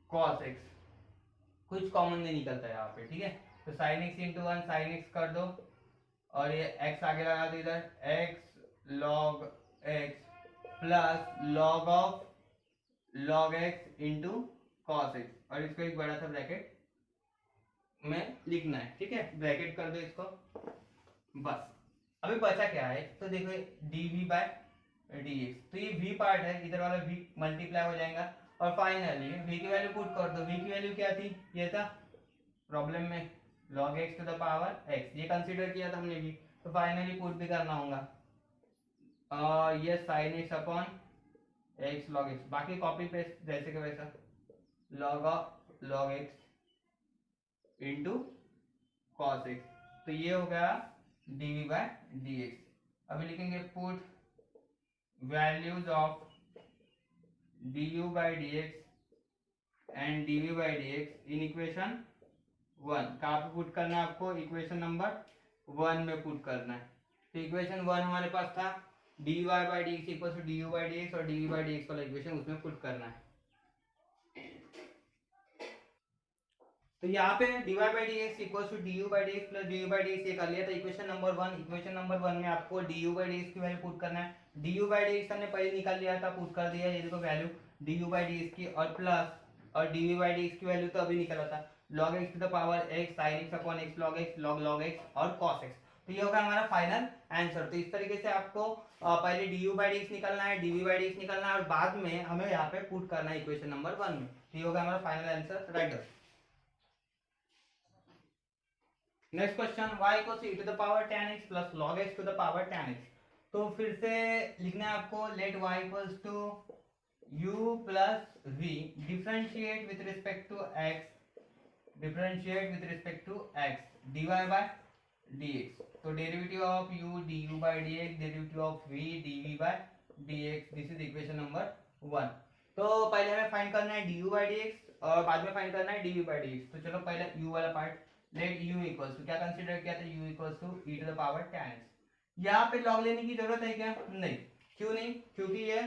cos x, कुछ कॉमन नहीं निकलता है यहाँ पे, ठीक है। तो sin x into 1 sin x कर दो और ये x आगे लगा दो, इधर x log x plus log of log x into cos x, और इसको एक बड़ा सा ब्रैकेट में लिखना है, ठीक है। ब्रैकेट कर दो इसको, बस। अभी बचा क्या है, तो देखो dv/dx, तो ये v पार्ट है, इधर वाला v मल्टीप्लाई हो जाएगा और फाइनली v की वैल्यू पुट कर दो। v की वैल्यू क्या थी, ये था प्रॉब्लम में log x to the power x, ये कंसीडर किया था हमने v, तो फाइनली पुट भी करना होगा। ये sin x upon x log x, बाकी कॉपी पेस्ट जैसे कि वैसा, log of log x into cos x, तो ये हो गया dv/dx। अभी लिखेंगे put values of du/dx and dv/dx in equation 1। कहाँ पे पुट करना है आपको, इक्वेशन नंबर 1 में पुट करना है। तो इक्वेशन 1 हमारे पास था dy/dx इक्वल टू du/dx और dv/dx वाला इक्वेशन उसमें पुट करना है। तो यहाँ पे dy/dx equal to du/dx plus dv/dx ये कर लिया था इक्वेशन नंबर 1। इक्वेशन नंबर 1 में आपको du/dx की वैल्यू पुट करना है। du/dx हमने पहले निकाल लिया था, पुट कर दिया, ये देखो वैल्यू du/dx की, और प्लस और dv/dx की वैल्यू तो अभी निकला था log x to the power x sin x upon x log x log x और cos x। तो ये होगा हमारा फाइनल आंसर। तो इस तरीके से आपको पहले du/dx निकालना है, dv/dx निकालना है और बाद में हमें यहाँ पे पुट करना है इक्वेशन नंबर 1 में। तो ये होगा हमारा final answer, right. Next question, y equals to e to the power tan x plus log x to the power tan x। तो फिर से लिखना है आपको, let y equals to u plus v, differentiate with respect to x, differentiate with respect to x dy/dx। तो derivative of u du/dx, derivative of v dv/dx, this is equation number 1। तो पहले हमें फाइंड करना है du/dx और बाद में फाइंड करना है dv/dx। तो चलो पहले u वाला part, let u equals to, क्या कंसीडर किया था, u equals to e to the power tan x। यहाँ पे log लेने की जरूरत है क्या, नहीं। क्यों नहीं, क्योंकि ये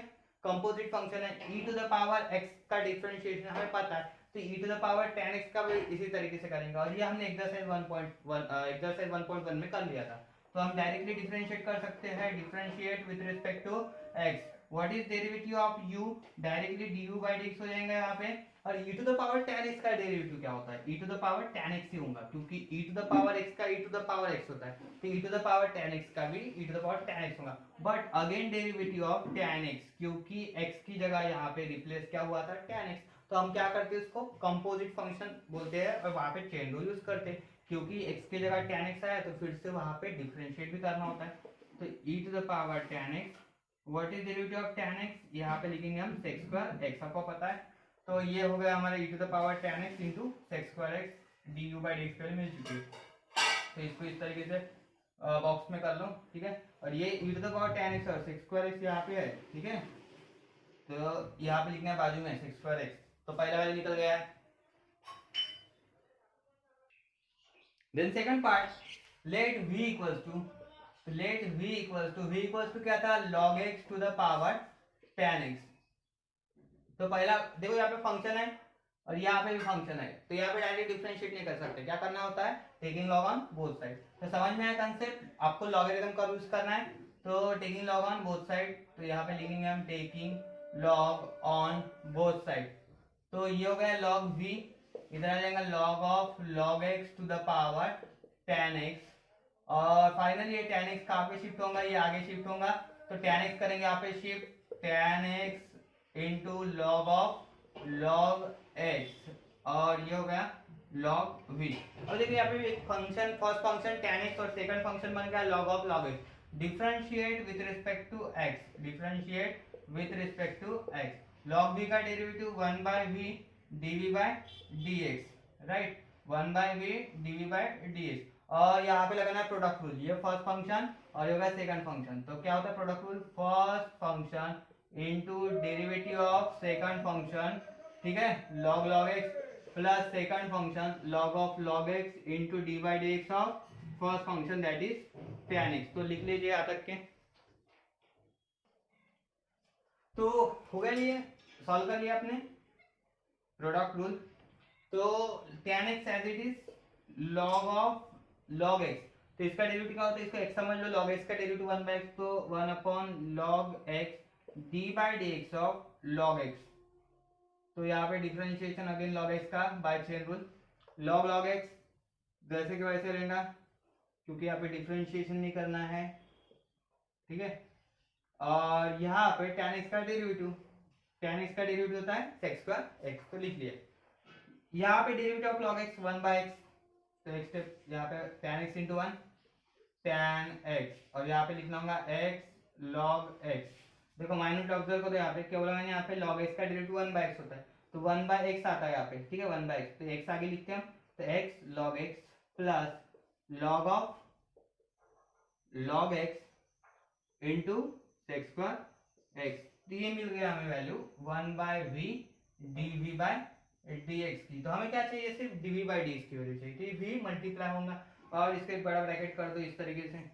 कंपोजिट फंक्शन है, e to the power x का डिफरेंशिएशन हमें पता है, तो e to the power tan x का भी इसी तरीके से करेंगे और ये हमने एक्सरसाइज 1.1 में कर लिया था। तो हम डायरेक्टली डिफरेंशिएट कर सकते हैं, differentiate with respect to x. What is derivative of u, directly du by dx हो जाएगा यहाँ पे। और e to the power tan x का डेरिवेटिव क्या होता है, e to the power tan x ही होगा, क्योंकि e to the power x का e to the power x होता है, तो e to the power tan x का भी e to the power tan x होगा। But again derivative of tan x, क्योंकि x की जगह यहाँ पे रिप्लेस क्या हुआ था, tan x, तो हम क्या करते हैं, उसको कंपोजिट फंक्शन बोलते हैं और वहां पे चेन रूल यूज करते हैं, क्योंकि x की जगह tan x आया तो फिर से वहां पे डिफरेंशिएट भी करना होता है। तो e to the power tan x, what is derivative of tan x, यहाँ पे लिखेंगे हम sec स्क्वायर x, आपको पता है। तो ये हो गया हमारा e to the power tan x into sec square x du by dx के लिए मिल चुकी है। तो इसको इस तरीके से बॉक्स में कर लो, ठीक है। और ये e to the power tan x और sec स्क्वायर x यहाँ पे है, ठीक है। तो यहाँ पे लिखना है बाजू में sec स्क्वायर x, तो पहला वाला निकल गया है। Then second part, let v equals to, v equals to क्या था, log x to the power tan x। तो पहला देखो यहाँ पे फंक्शन है और यहाँ पे भी फंक्शन है, तो यहाँ पे डायरेक्ट डिफरेंशिएट नहीं कर सकते, क्या करना होता है, taking log on both side. तो समझ में आया कंसेप्ट, आपको लॉगरिथम का यूज करना है, तो taking log on both side, तो यहाँ पे लिखेंगे हम taking log on both side. तो ये हो गया log v, इधर आ जाएगा log of log x to the power tan x, और फाइनली ये tan x कहाँ पे शिफ्ट होगा, ये आगे शिफ्ट होगा, तो tan x करेंगे यहाँ पे shift, tan x into log of log x, और ये हो गया log v। अब देखिए यहाँ पे एक function, first function tan x और सेकंड फंक्शन बन गया log of log x। Differentiate with respect to x, differentiate with respect to x, log v का derivative 1 by v dv by dx, right, 1 by v dv by dx। और यहाँ पे लगाना है प्रोडक्ट रूल, ये फर्स्ट फंक्शन और ये होगा सेकंड फंक्शन, तो क्या होता है product rule, first function into derivative of second function, ठीक है, log x plus second function log of log x into d by D x of first function that is tan x। तो लिख लीजिए यहाँ तक के, तो हो गया, ये सॉल्व कर लिया आपने प्रोडक्ट रूल। तो tan x as it is log of log x, तो इसका डेरिवेटिव क्या होता है, इसको x समझ लो, log x का डेरिवेटिव 1 बाय x, तो 1 upon log x d by dx of log x। तो यहाँ पे डिफरेंशिएशन अगेन log x का by chain rule, log x जैसे कि वैसे रहेगा, क्योंकि यहाँ पे डिफरेंशिएशन नहीं करना है, ठीक है। और यहाँ पे tan x का डेरिवेटिव होता है sec स्क्वायर x, तो लिख लिया। यहाँ पे derivative of log x 1 by x, तो एक स्टेप यहाँ पे tan x into 1 tan x, और यहाँ पे लिखना होगा x log x। देखो माइनस ऑब्जर्व करो, यहाँ पे केवल मैंने यहाँ पे log x का डेरिवेटिव 1 बाय x होता है, तो 1 बाय x आता है यहाँ पे, ठीक है, 1 बाय x, तो x आगे लिखते हैं हम, तो x log x plus log of log x into sec square x, तो ये मिल गया हमें value 1 by v dv by dx की। तो हमें क्या चाहिए, सिर्फ dv बाय dx की वैल्यू चाहिए, तो v मल्टीप्लाई होगा, और इसका एक बड़ा ब्रैकेट कर दो इस तरीके से।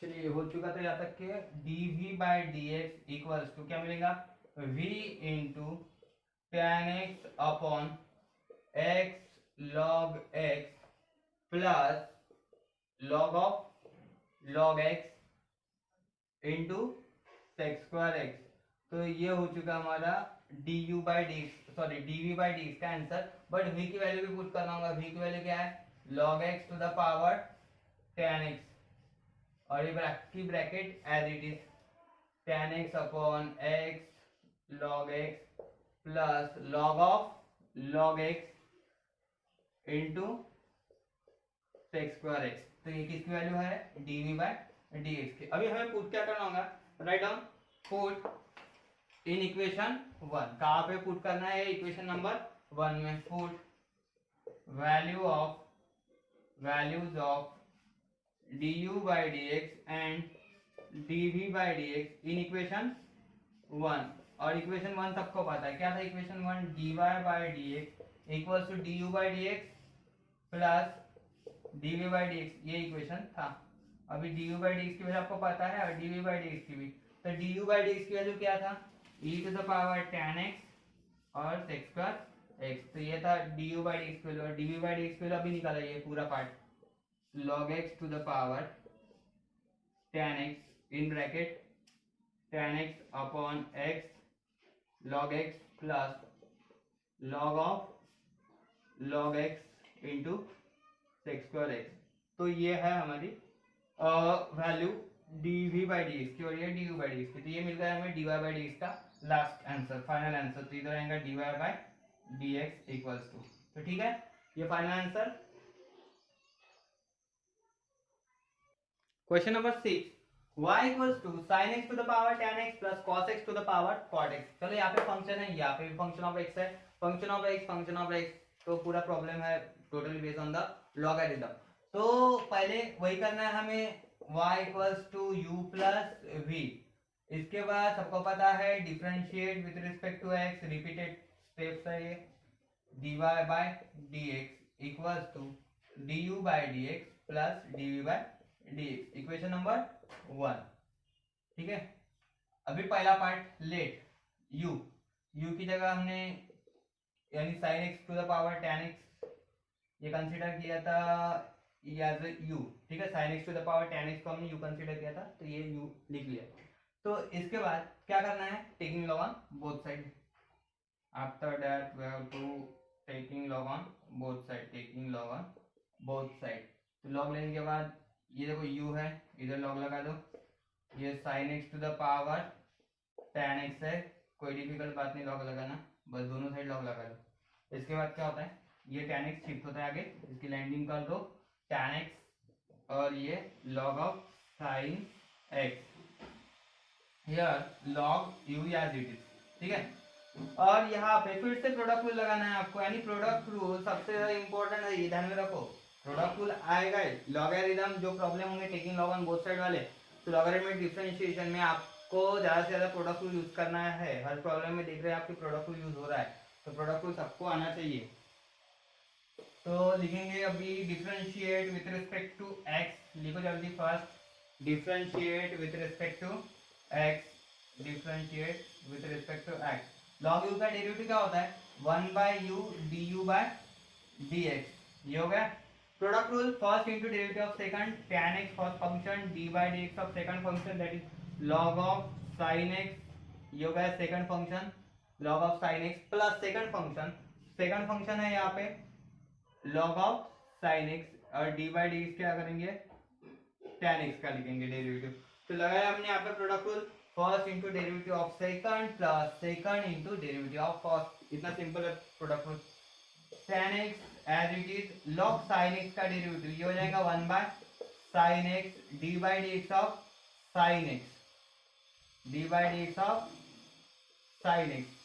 चलिए हो चुका था यहाँ तक के, dv by dx equals to क्या मिलेगा, v into tan x upon x log x plus log of log x into sec square x। तो ये हो चुका हमारा du by dx, sorry dv by dx का आंसर। बट v की वैल्यू भी पुट करना होगा, v की वैल्यू क्या है, log x to the power tan x, और ये की bracket as it is tan x upon x log x plus log of log x into sec square x। तो ये किसकी वैल्यू है, dv बाय dx की। अभी हमें पुट क्या करना होगा, right down put in equation 1, कहाँ पे पुट करना है, इक्वेशन नंबर 1 में, put values of du by dx and dv by dx in equation 1। और इक्वेशन 1 सबको पता है, क्या था equation 1, dy by dx equals to du by dx plus dv by dx, ये इक्वेशन था। अभी du by dx की वैल्यू आपको पता है और dv by dx की भी, तो du by dx की वैल्यू क्या था, e to the power tan x और sec स्क्वायर एक्स, तो ये था d you by D x value, और d we by D x value अभी निकाला ये पूरा part log x to the power tan x in bracket tan x upon x log x plus log of log x into sec square x. तो ये है हमारी value d we by D x की और ये d you by D x की। तो ये मिल गया हमें d Y by D x का लास्ट आंसर, फाइनल आंसर। तो इधर आएगा d Y by D x equals to, तो ठीक है ये final answer. Question number 6, y equals to sine x to the power tan x plus cos x to the power cot x। चलो यहाँ पे फंक्शन है, यहाँ पे भी फंक्शन ऑफ x है, फंक्शन ऑफ x, तो पूरा प्रॉब्लम है totally based on the logarithm. तो पहले वही करना है हमें, y equals to u plus v। इसके बाद सबको पता है differentiate with respect to x, repeated steps है ये, dy by dx equals to du by dx plus dv by dx, equation number 1। ठीक है, अभी पहला पार्ट लेट u की जगह हमने यानी sin x to the power tan x ये कंसीडर किया था एज u। ठीक है, sin x to the power tan x को हमने u कंसीडर किया था, तो ये u लिख लिया। तो इसके बाद क्या करना है, taking log on both side. After that we have to taking log on both side, taking log on both side. तो लॉग लेने के बाद ये देखो u है, इधर लॉग लगा दो, ये sin x to the power tan x है, कोई डिफिकल्ट बात नहीं लॉग लगाना, बस दोनों साइड लॉग लगा दो। इसके बाद क्या होता है, ये tan x शिफ्ट होता है आगे, इसकी लैंडिंग कर दो tan x और ये log of sin x, here log u as it is. ठीक है, और यहाँ पे फिर से प्रोडक्ट रूल लगाना है आपको, यानी प्रोडक्ट रूल सबसे ज्यादा इंपॉर्टेंट है, ये ध्यान में रखो। प्रोडक्ट रूल आएगा लॉगरिथम जो प्रॉब्लम होंगे taking log on both side वाले, तो लॉगरिथमिक डिफरेंशिएशन में आपको ज्यादा से ज्यादा प्रोडक्ट रूल यूज करना है। हर प्रॉब्लम में देख रहे हैं आपकी प्रोडक्ट रूल यूज हो रहा है, तो प्रोडक्ट रूल सबको आना चाहिए। तो लिखेंगे अभी differentiate with respect to x, लिखो जल्दी first, differentiate with respect to x, differentiate with respect to x. Log u का डेरिवेटिव क्या होता है, 1 by u d u by D x, ये हो गया। Product rule, first into derivative of second tan x first function, d by dx of second function that is log of sin x, ये हो गया second function, log of sin x plus second function है यहाँ पे log ऑफ sin x, और d बाय dx क्या करेंगे, tan x का लिखेंगे डेरिवेटिव। तो लगाया हमने यहाँ पे product rule, first into derivative of second plus second into derivative of first, इतना सिंपल है product rule. tan x as it is log sin x का डेरिवेटिव, ये हो जाएगा 1 by sin x d by dx of sin x, d by dx of sin x।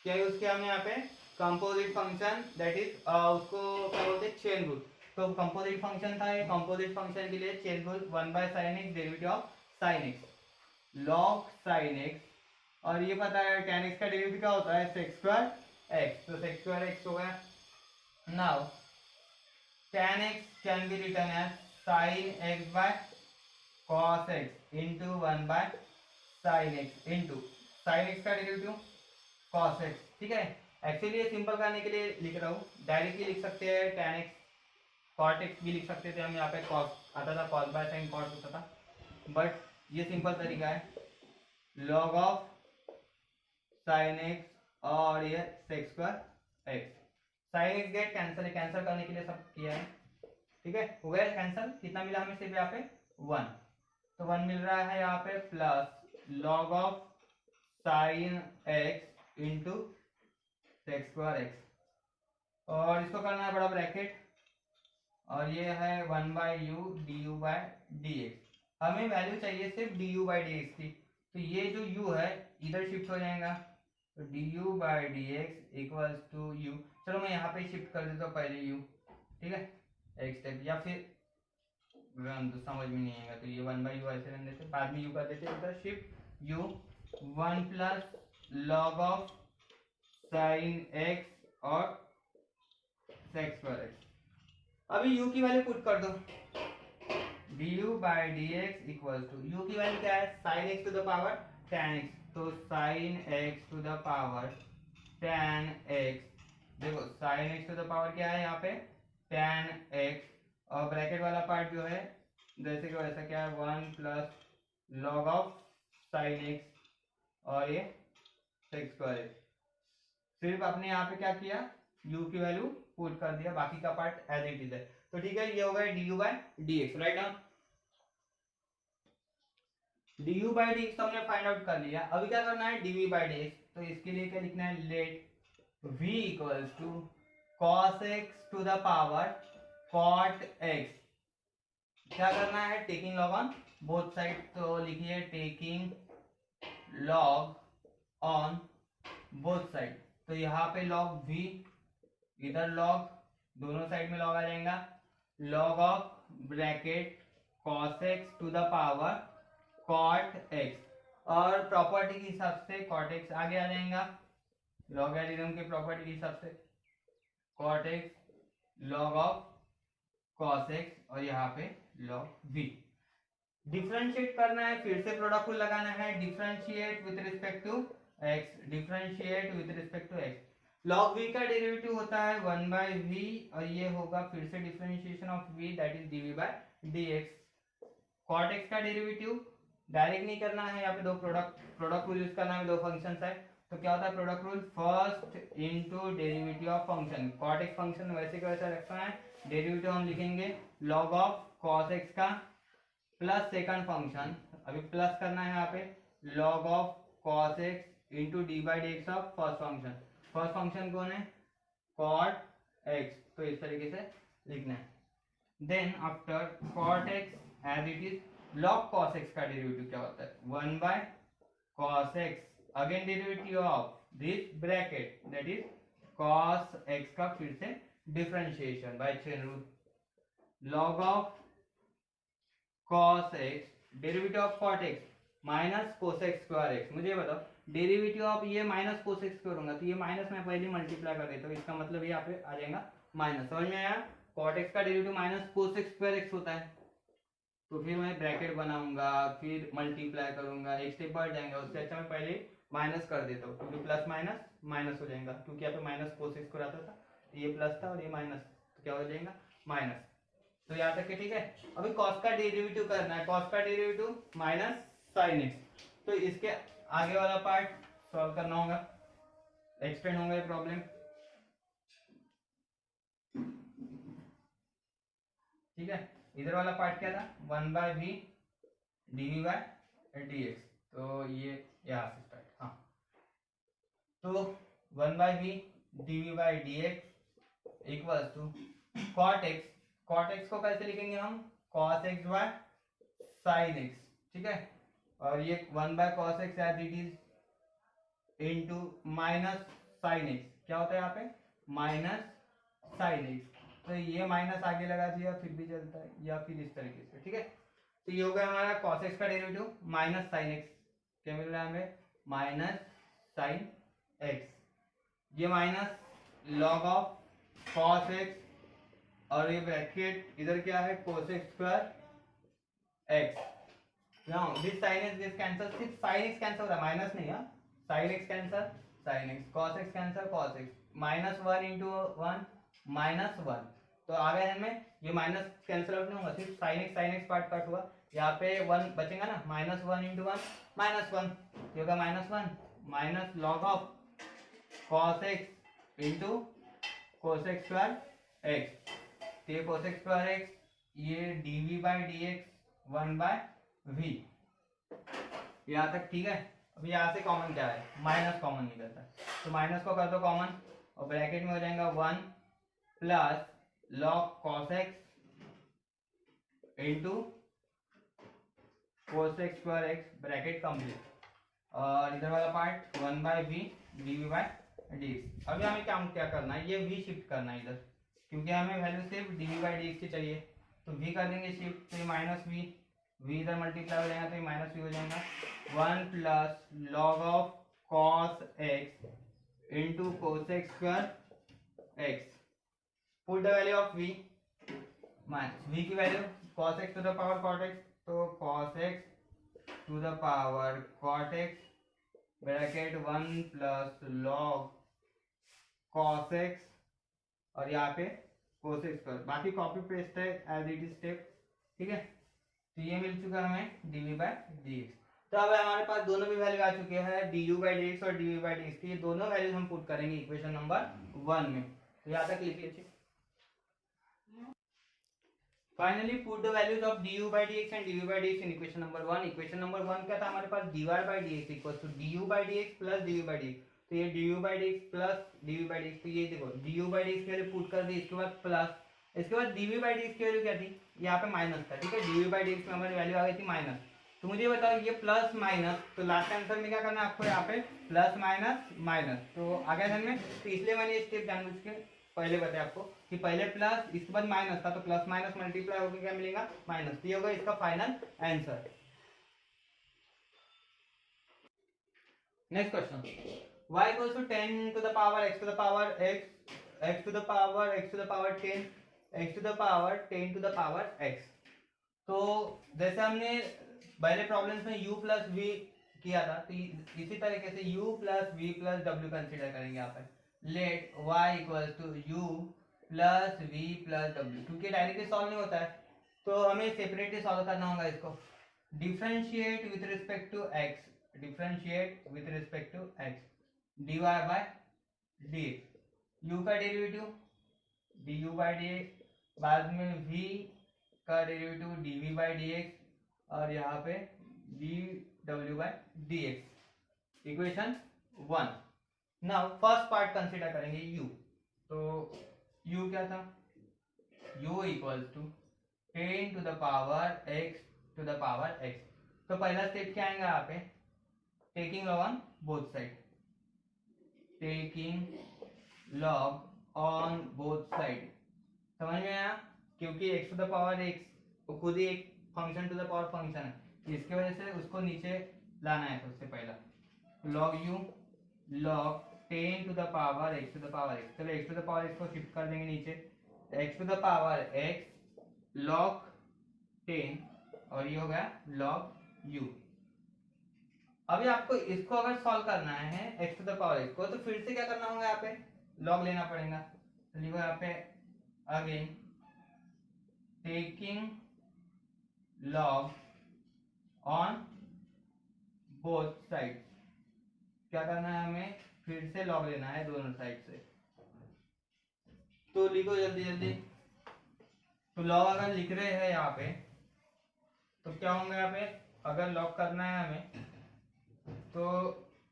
क्या यूज किया हमने यहाँ पे, कंपोजिट फंक्शन, दैट इज उसको क्या बोलते हैं, चेन रूल। तो कंपोजिट फंक्शन था ये, कंपोजिट फंक्शन के लिए chain rule, 1 by sin x derivative of sin x log sin x, और ये पता है tan x का डेरिवेटिव क्या होता है, sec स्क्वायर x, तो sec स्क्वायर x हो गया। Now tan x can be written as sin x by cos x into 1 by sin x into sin x का डेरिवेटिव cos x। ठीक है, एक्चुअली ये सिंपल करने के लिए लिख रहा हूँ, डायरेक्टली लिख सकते हैं tan x, cot x भी लिख सकते थे हम, यहाँ पे cos आता था, cos by sin cot होता था, बट ये सिंपल तरीका है, log ऑफ sin x और ये sec square x। Sine x get cancel है, कैंसिल करने के लिए सब किया है। ठीक है, हो गया कैंसिल, कितना मिला हमें सिर्फ यहाँ पे 1, तो 1 मिल रहा है यहाँ पे, plus log of sine x into sec square x, और इसको करना है बड़ा ब्रैकेट, और ये है 1 by u d u by D x. हमें वैल्यू चाहिए सिर्फ d you by D x की, तो ये जो u है इधर शिफ्ट हो जाएगा, तो D you by D x equals to u. चलो मैं यहाँ पे शिफ्ट कर देता हूँ पहले u, ठीक है, एक स्टेप, या फिर तो समझ में नहीं आएगा तो ये 1 बाई यू ऐसे रहने देते, बाद में u कर देते, इधर shift u 1 plus log of sine x और सेक स्क्वायर एक्स। अभी u की वैल्यू पुट कर दो, d you by D x equal to, u की वैल्यू क्या है, sine x to the power tan x, तो sine x to the power tan x देखो sine x to the power क्या है यहाँ पे tan x, और ब्रैकेट वाला पार्ट जो है जैसे कि वैसा क्या है 1 plus log of sine x और ये सेक्स स्क्वायर एक्स। सिर्फ आपने यहाँ पे क्या किया u की वैल्यू पुट कर दिया, बाकी का पार्ट एज इट इज है। तो ठीक है, ये होगा du by dx, right down du by dx तो हमने फाइंड आउट कर लिया। अभी क्या करना है dv बाय dx, तो इसके लिए क्या लिखना है let v equals to cos x to the power cot x। क्या करना है taking log on both side, तो लिखिए taking log on both side. तो यहाँ पे log v, इधर log, दोनों साइड में log आ जाएगा, log of bracket cos x to the power cot x, और प्रॉपर्टी के हिसाब से cot x आगे आ जाएगा, लॉगरिथम के प्रॉपर्टी के हिसाब से cot x log of cos x, और यहाँ पे log v। डिफरेंशिएट करना है, फिर से प्रोडक्ट रूल लगाना है, differentiate with respect to x, differentiate with respect to x। log v का डेरिवेटिव होता है 1 by v, और ये होगा फिर से differentiation of v, that is dv by dx। cot x का डेरिवेटिव डायरेक्ट नहीं करना है, यहाँ पे दो प्रोडक्ट रूल यूज करना है, दो फंक्शंस है, तो क्या होता है product rule first into derivative of function. cot x function वैसे का वैसा रखना है, डेरिवेटिव हम लिखेंगे log ऑफ cos x का प्लस सेकंड फंक्शन, अभी प्लस करना है यहाँ पे log of cos x into d by D x of first function. First function कौन है cot x, तो इस तरीके से लिखना है। Then after cot x as it is, log cos x का डेरिवेटिव क्या होता है 1 by cos x, again derivative of this bracket that is cos x का फिर से differentiation by chain rule, log of cos x derivative of cot x minus cos x square x। मुझे बताओ डेरिवेटिव ऑफ ये माइनस cos x स्क्वायर होगा, तो ये माइनस में पहले मल्टीप्लाई कर देता हूँ, इसका मतलब ये यहाँ पे आ जाएगा माइनस। समझ में आया, cot x का derivative minus cos x square x होता है, तो फिर मैं ब्रैकेट बनाऊंगा, फिर मल्टीप्लाई करूंगा, एक स्टेप बढ़ जाएंगे, उससे अच्छा मैं पहले माइनस कर देता हूँ, क्योंकि प्लस माइनस माइनस हो जाएगा, क्योंकि यहाँ पे माइनस cos x स्क्वायर आता था, ये प्लस था और ये माइनस, तो क्या हो जाएगा माइनस। तो यहाँ तक के ठीक है। अभी cos का डेरिवेटिव करना है, cos का डेरिवेटिव माइनस sin x, तो इसके आगे वाला पार्ट सॉल्व करना होगा, एक्सटेंड होगा ये प्रॉब्लम। ठीक है, इधर वाला पार्ट क्या था 1 by v dv by dx, तो ये यहाँ से स्टार्ट, हाँ, तो 1 by v dv by dx equals to cot x। cot x को कैसे लिखेंगे हम cos x by sin x, ठीक है, और ये 1 by cos x as it is into minus sin x, क्या होता है यहाँ पे माइनस sin x, तो ये माइनस आगे लगा दिया फिर भी चलता है, या फिर इस तरीके से, ठीक है। तो ये हो गया हमारा cos x का डेरिवेटिव माइनस sin x, क्या मिल रहा है हमें माइनस sin x, ये minus log of cos x, और ये ब्रैकेट इधर क्या है cos x square x। Now this sin x this cancel, सिर्फ sin x कैंसिल हो रहा है, माइनस नहीं है, sin x cancel sin x, cos x cancel cos x, minus 1 into 1 minus 1, तो आ गए हमें ये माइनस कैंसिल आउट नहीं होगा, सिर्फ sin x पार्ट कट हुआ, यहाँ पे 1 बचेगा ना, माइनस 1 इंटू 1 माइनस 1, ये होगा minus 1 minus log of cos x into cos x square x, तो ये cos x स्क्वायर x, ये dv by dx 1 by v, यहाँ तक ठीक है। अब यहाँ से कॉमन क्या है माइनस कॉमन निकलता है, तो माइनस को कर दो कॉमन, और ब्रैकेट में हो जाएगा 1 plus log cos x into cos x square x, bracket complete, और इधर वाला part 1 by v dv by dx। अभी हमें क्या करना है, ये v शिफ्ट करना है इधर, क्योंकि हमें वैल्यू सिर्फ dv बाई dx की चाहिए, तो v कर देंगे शिफ्ट, तो ये माइनस v इधर मल्टीप्लाई हो जाएगा, तो ये माइनस v हो जाएगा 1 plus log of cos x into cos x square x, put the value of v, v की value cos x to the power cot x, तो cos x to the power cot x bracket 1 plus log cos x और यहाँ पे कोसेक स्क्वायर, बाकी कॉपी पेस्ट है एज इट इज स्टेप, ठीक है। तो ये मिल चुका हमें dv बाय dx। तो अब हमारे पास दोनों भी वैल्यू आ चुके हैं du बाई dx और dv बाई dx की, ये दोनों वैल्यूज हम पुट करेंगे इक्वेशन नंबर 1 में। तो यहाँ तक लिख लीजिए। Finally put the values of du by dx and dv by dx in equation number 1। Equation number 1 क्या था हमारे पास, dy by dx equal to du by dx plus dv by dx। तो ये du by dx plus dv by dx, तो ये देखो du by dx के लिए पुट कर दी, इसके बाद प्लस, इसके बाद dv by dx की वैल्यू क्या थी, यहाँ पे माइनस था, ठीक है। dv by dx में हमारी वैल्यू आ गई थी माइनस। तो मुझे बताओ ये प्लस माइनस, तो लास्ट आंसर में क्या करना है आपको, यहाँ पे प्लस माइनस माइनस। तो आगे ध्यान में, तो इसलिए मैंने ये स्टेप जानबूझ के पहले बताया आपको कि पहले प्लस, इसके बाद माइनस था, तो प्लस माइनस मल्टीप्लाई होकर क्या मिलेगा, माइनस। तो ये होगा इसका final answer. Next question, y equals to 10 to the power x to the power x, x to the power x to the power 10, x to the power 10 to the power x। तो जैसे हमने पहले प्रॉब्लम्स में u प्लस v किया था, तो इसी तरीके से u plus v plus w consider करेंगे यहाँ पे। Let y equals to u plus v plus w, क्योंकि डायरेक्टली सॉल्व नहीं होता है तो हमें सेपरेटली सॉल्व करना होगा इसको। Differentiate with respect to x, differentiate with respect to x, dy by dx, u का डेरिवेटिव du बाय dx, बाद में v का डेरिवेटिव dv बाय dx, और यहाँ पे dw by dx। Equation 1। Now first part consider करेंगे u। तो u क्या था, u equals to 10 to the power x to the power x। तो पहला स्टेप क्या आएगा यहाँ पे, taking log on both side, taking log on both side. समझ में आया, क्योंकि x to the power x खुद ही एक function to the power function है, इसकी वजह से उसको नीचे लाना है। सबसे पहला log u log 10 to the power x to the power x, चलो x to the power x को शिफ्ट कर देंगे नीचे, x to the power x log 10, और ये हो गया log u। अभी आपको इसको अगर सॉल्व करना है x to the power x को, तो फिर से क्या करना होगा, यहाँ पे log लेना पड़ेगा। तो लिखो यहाँ पे again taking log on both side, क्या करना है हमें, फिर से log लेना है दोनों साइड से। तो लिखो जल्दी जल्दी। तो log अगर लिख रहे हैं यहाँ पे, तो क्या होंगे यहाँ पे, अगर log करना है हमें तो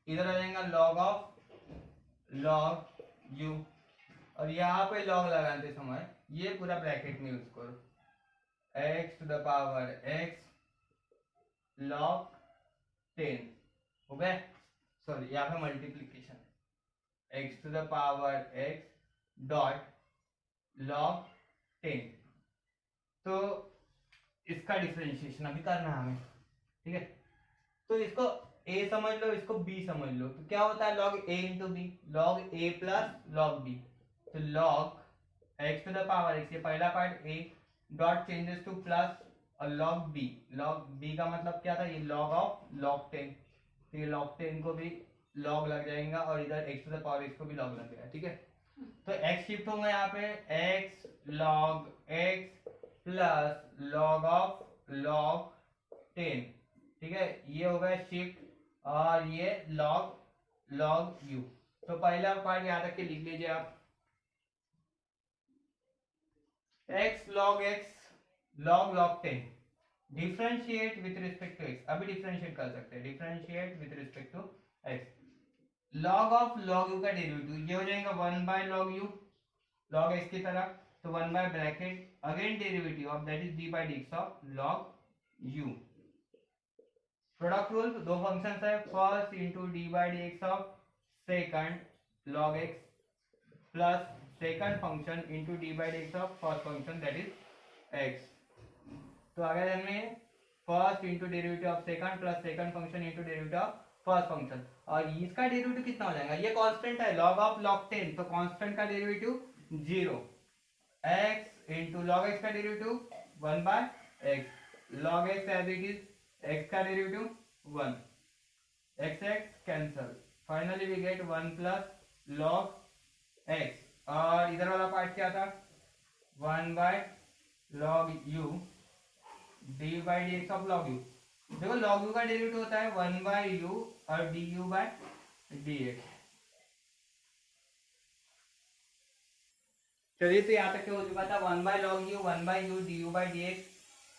इधर आ जाएगा log ऑफ log u, और यहाँ पे log लगाते समय ये पूरा ब्रैकेट में यूज करो, x to the power x log 10 हो गए, सॉरी यहाँ पे multiplication, x to the power x dot log 10। तो इसका डिफरेंशिएशन अभी करना है हमें, ठीक है। तो इसको a समझ लो, इसको b समझ लो, तो क्या होता है log a into b, log a plus log b। तो log x to the power x, ये पहला part a dot changes to plus, और log b, log b का मतलब क्या था, ये log ऑफ log 10, तो ये log 10 को भी log लग जाएगा, और इधर x to the power x को भी log लग जाएगा, ठीक है। तो x शिफ्ट होगा यहाँ पे x log x plus log of log 10, ठीक है, ये होगा शिफ्ट, और ये log u। तो पहला पार्ट यहाँ तक के लिख लीजिए आप, x log 10, differentiate with respect to x, अभी डिफरेंशिएट कर सकते हैं, differentiate with respect to x, log of log u का डेरिवेटिव ये हो जाएगा 1 by log u, log x की तरफ, तो 1 bye bracket again derivative of that is d by dx of log u। Product rule, दो फंक्शंस है, first into d by D x of second log x plus second function into d by D x of first function that is x। तो अगर हमें first into derivative of second plus second function into derivative of first function, और इसका डेरिवेटिव कितना हो जाएगा, ये कांस्टेंट है log ऑफ log 10, तो कांस्टेंट का derivative 0, x into log x का derivative 1 by x, log x as it is, x का derivative 1, x cancel, finally we get 1 plus log x, और इधर वाला पार्ट क्या था, 1/log u D by D x of log you. देखो लॉग यू का डेरिवेटिव होता है 1/u और du/dx। चलिए तो यहाँ तक क्या हो चुका था, 1/log u 1/u du/dx।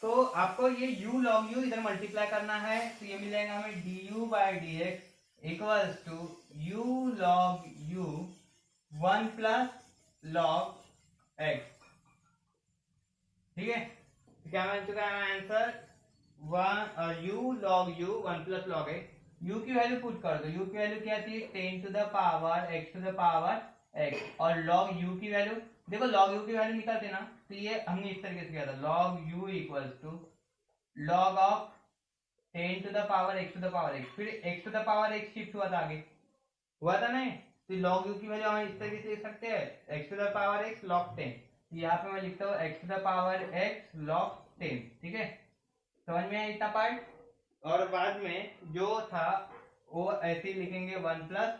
तो आपको ये u log u इधर मल्टीप्लाई करना है, तो ये मिल जाएगा हमें du/dx equals to u log u 1 plus log x। ठीक है, तो क्या बन चुका है answer, u log u 1 plus log x। u की वैल्यू पुट कर दो, u की वैल्यू क्या थी 10 to the power x to the power x, और log u की वैल्यू, देखो log u की वैल्यू निकालते ना, तो ये हमने इस तरीके से किया था, log u equals to log of 10 to the power x to the power x, फिर x to the power x shift हुआ था, आगे हुआ था नहीं, तो log u की वैल्यू हम इस तरीके से लिख सकते हैं x to the power x log 10। यहाँ पे मैं लिखता हूँ x to the power x log 10। ठीक है, समझ में आया इतना पार्ट। और बाद में जो था वो ऐसे ही लिखेंगे 1 प्लस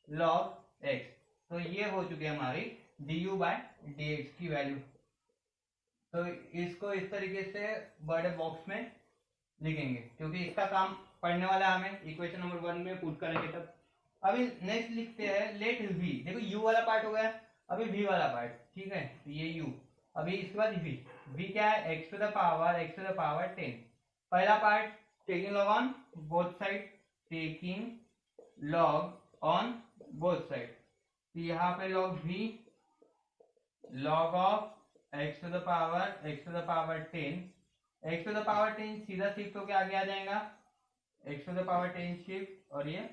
log x। तो ये हो चुकी है हमारी du/dx की वैल्यू। तो इसको इस तरीके से बड़े बॉक्स में लिखेंगे, क्योंकि इसका काम पढ़ने वाला है हमें, इक्वेशन नंबर 1 में पुट करेंगे तब। अभी नेक्स्ट लिखते हैं लेट v। देखो u वाला पार्ट हो गया, अभी v वाला पार्ट। ठीक है, तो ये u, अभी इसके बाद v क्या है, x टू द पावर 10। पहला part taking log on both side, taking log on both side, तो यहाँ पे log v log of x to the power 10, x to the power 10 सीधा शिफ्ट होके आगे आ जाएगा, x to the power 10 shift, और ये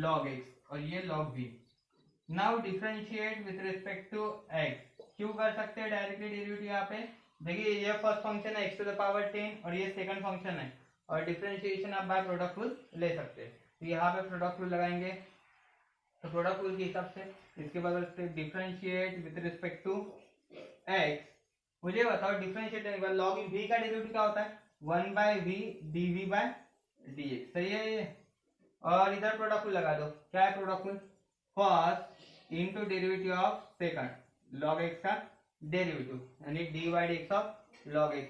log x और ये log v। Now differentiate with respect to x। क्यों कर सकते हैं डायरेक्टली डेरिवेटिव, यहाँ पे देखिए ये फर्स्ट फंक्शन है x टू द पावर 10 और ये सेकंड फंक्शन है, और डिफरेंशिएशन आप बाय प्रोडक्ट रूल ले सकते हैं। तो यहाँ पे प्रोडक्ट रूल लगाएंगे, तो प्रोडक्ट रूल के हिसाब से इसके बदल से differentiate with respect to x। मुझे बताओ डिफरेंशिएट लॉग v का डेरिवेटिव क्या होता है, 1/v dv/dx। सही है ये, और इधर प्रोडक्ट रूल लगा दो, क्या है product rule, first into derivative of second log x का डेरिवेटिव, यानी d/dx of log x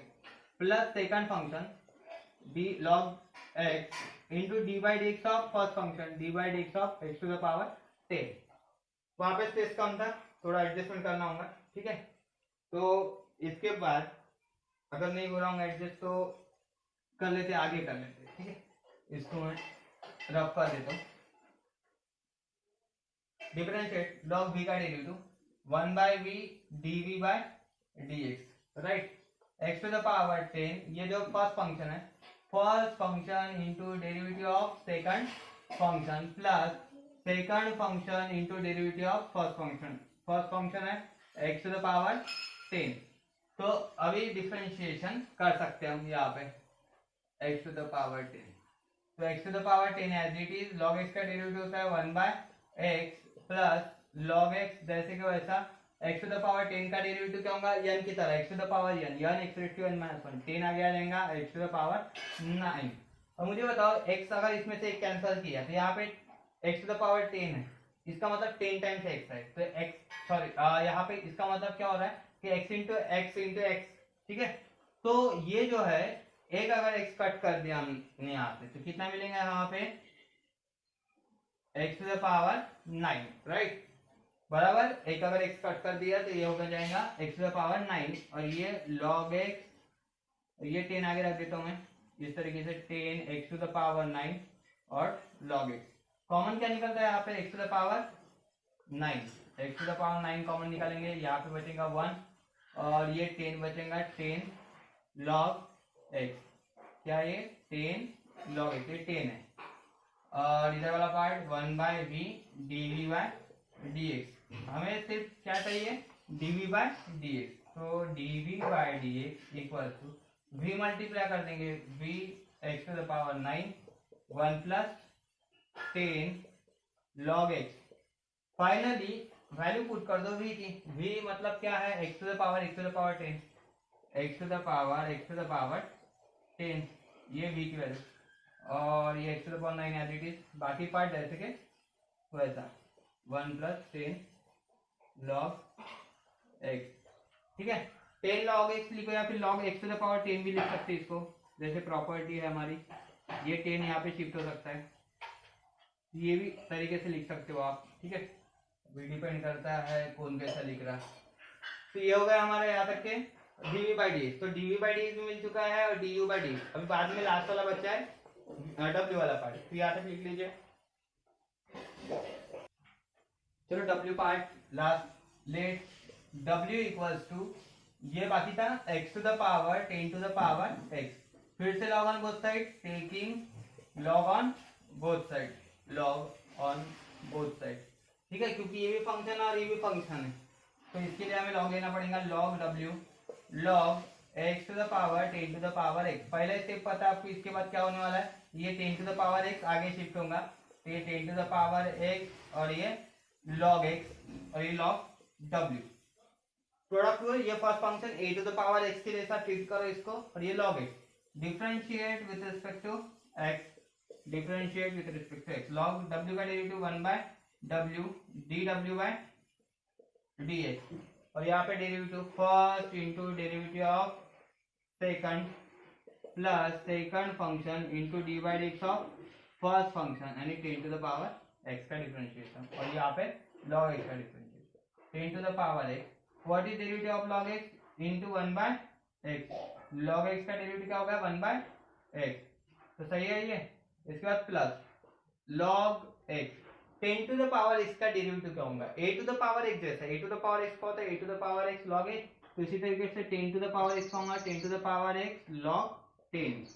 plus second function d log x into d/dx of first function d/dx of x to the power 10। वहां पे स्पेस कम था, थोड़ा एडजस्टमेंट करना होगा। ठीक है, तो इसके बाद अगर नहीं हो रहा हूँ एडजस्ट तो कर लेते, आगे कर लेते। ठीक है, इसको मैं रफ कर देता हूँ। डिफरेंशिएट log v का derivative 1/v dv/dx, right, x to the power 10, ये जो फर्स्ट फंक्शन है, first function into derivative of second function plus second function into derivative of first function. First function है x टू द पावर 10, तो अभी डिफरेंशिएशन कर सकते हैं हम यहाँ पे x टू द पावर 10। तो x to the power 10 as it is, log x का डेरिवेटिव होता है 1/x प्लस log x, जैसे कि वैसा x टू द पावर 10 का डेरिवेटिव क्या होगा, n की तरह x to the power n x rate to n minus 1, 10 आ गया जाएगा x टू द पावर 9। और मुझे बताओ x अगर इसमें से एक कैंसिल किया तो यहाँ पे x टू द पावर 10 है, इसका मतलब 10 टाइम्स x है, तो x सॉरी यहाँ पे इसका मतलब क्या हो रहा है कि x इंटू x। ठीक है, तो ये जो है एक अगर x कट कर दिया हमने यहाँ पे तो कितना मिलेगा यहाँ पे, x to the power 9, right, बराबर। एक अगर x कट कर दिया तो ये हो जाएगा x टू द पावर 9, और ये log x, ये 10 आगे रख देता हूँ मैं इस तरीके से, 10 x टू द पावर 9 और log x। कॉमन क्या निकलता है यहाँ पे, x to the power 9, x to the power 9 common निकालेंगे, यहाँ पे बचेगा 1 और ये 10 बचेगा 10 log x, क्या ये 10 log x, ये 10 है, और इधर वाला पार्ट 1/v dv/dx। हमें सिर्फ क्या चाहिए, dv/dx, तो dv/dx equal to v multiply कर देंगे, v x to the power 9 1 प्लस 10 log x। Finally value put कर दो v की, v मतलब क्या है, x to the power 10, x to the power 10, ये v की वैल्यू, और ये x to the power 9 as it is, बाकी पार्ट जैसे के वैसा 1 प्लस 10 log एक्स, ठीक है। 10 log x लिखो या फिर log x to the power 10 भी लिख सकते हैं इसको, जैसे प्रॉपर्टी है हमारी, ये 10 यहाँ पे शिफ्ट हो सकता है, ये भी तरीके से लिख सकते हो आप, ठीक है। भी डिपेंड करता है कौन कैसा लिख रहा है। तो ये हो गया हमारे यहाँ तक के dv बाई डी एक्स। तो dv बाई डी एक्स मिल चुका है और du बाई डी, अभी बाद में लास्ट वाला बच्चा है w वाला पार्ट, तो यहाँ तक लिख लीजिए। चलो w part last, let w equals to, ये बाकी था x to the power 10 to the power x, फिर से log on both side, taking log on both side, log on both side, ठीक है, क्योंकि ये भी फंक्शन है और ये भी फंक्शन है, तो इसके लिए हमें लॉग लेना पड़ेगा, log w log x to the power 10 to the power x। पहला स्टेप पता है आपको, इसके बाद क्या होने वाला है, ये 10 टू द पावर x आगे शिफ्ट होगा, तो ये 10 टू द पावर x और ये log x और ये log w, प्रोडक्ट हुआ, ये first function a to the power x के जैसा ट्रीट करो इसको, और ये log x, differentiate with respect to x, differentiate with respect to x, log w का derivative 1 by w dw by dx, और यहाँ पे derivative first into derivative of second plus second function into d by d x of first function, यानी 10 टू द पावर x का डिफरेंशिएशन, और यहाँ पे log x का differentiation 10 to the power x, what is derivative of log x into 1 by x, log x का डेरिवेटिव क्या हो गया 1 बाय x, तो सही है ये। इसके बाद plus log x 10 to the power x का डेरिवेटिव क्या होगा, a to the power x जैसा, a to the power x होता है a to the power x log x, तो इसी तरीके से 10 टू द पावर x होगा 10 to the power x log 10,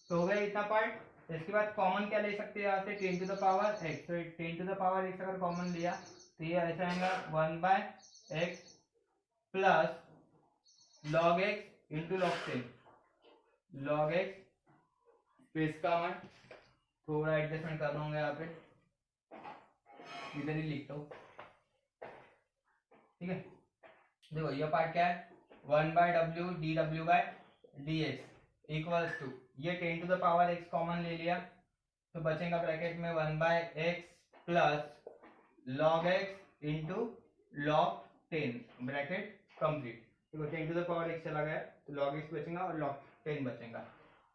तो हो गया इतना पार्ट। इसके बाद कॉमन क्या ले सकते हैं यहाँ से, 10 टू द पावर x, तो 10 टू द पावर x अगर कॉमन लिया तो ये ऐसा आएगा 1 by x plus log x into log 10, log x space का मैं थोड़ा एडजस्टमेंट कर लूंगा यहाँ पे, इधर ही लिखता हूँ, ठीक है। देखो ये पार्ट क्या है, 1 by W D W by D x equals to, ये 10 to the power x common ले लिया, तो बचेगा ब्रैकेट में 1 by X plus log x into log 10, bracket complete. देखो 10 टू द पावर x चला गया तो log x बचेगा और log 10 बचेगा,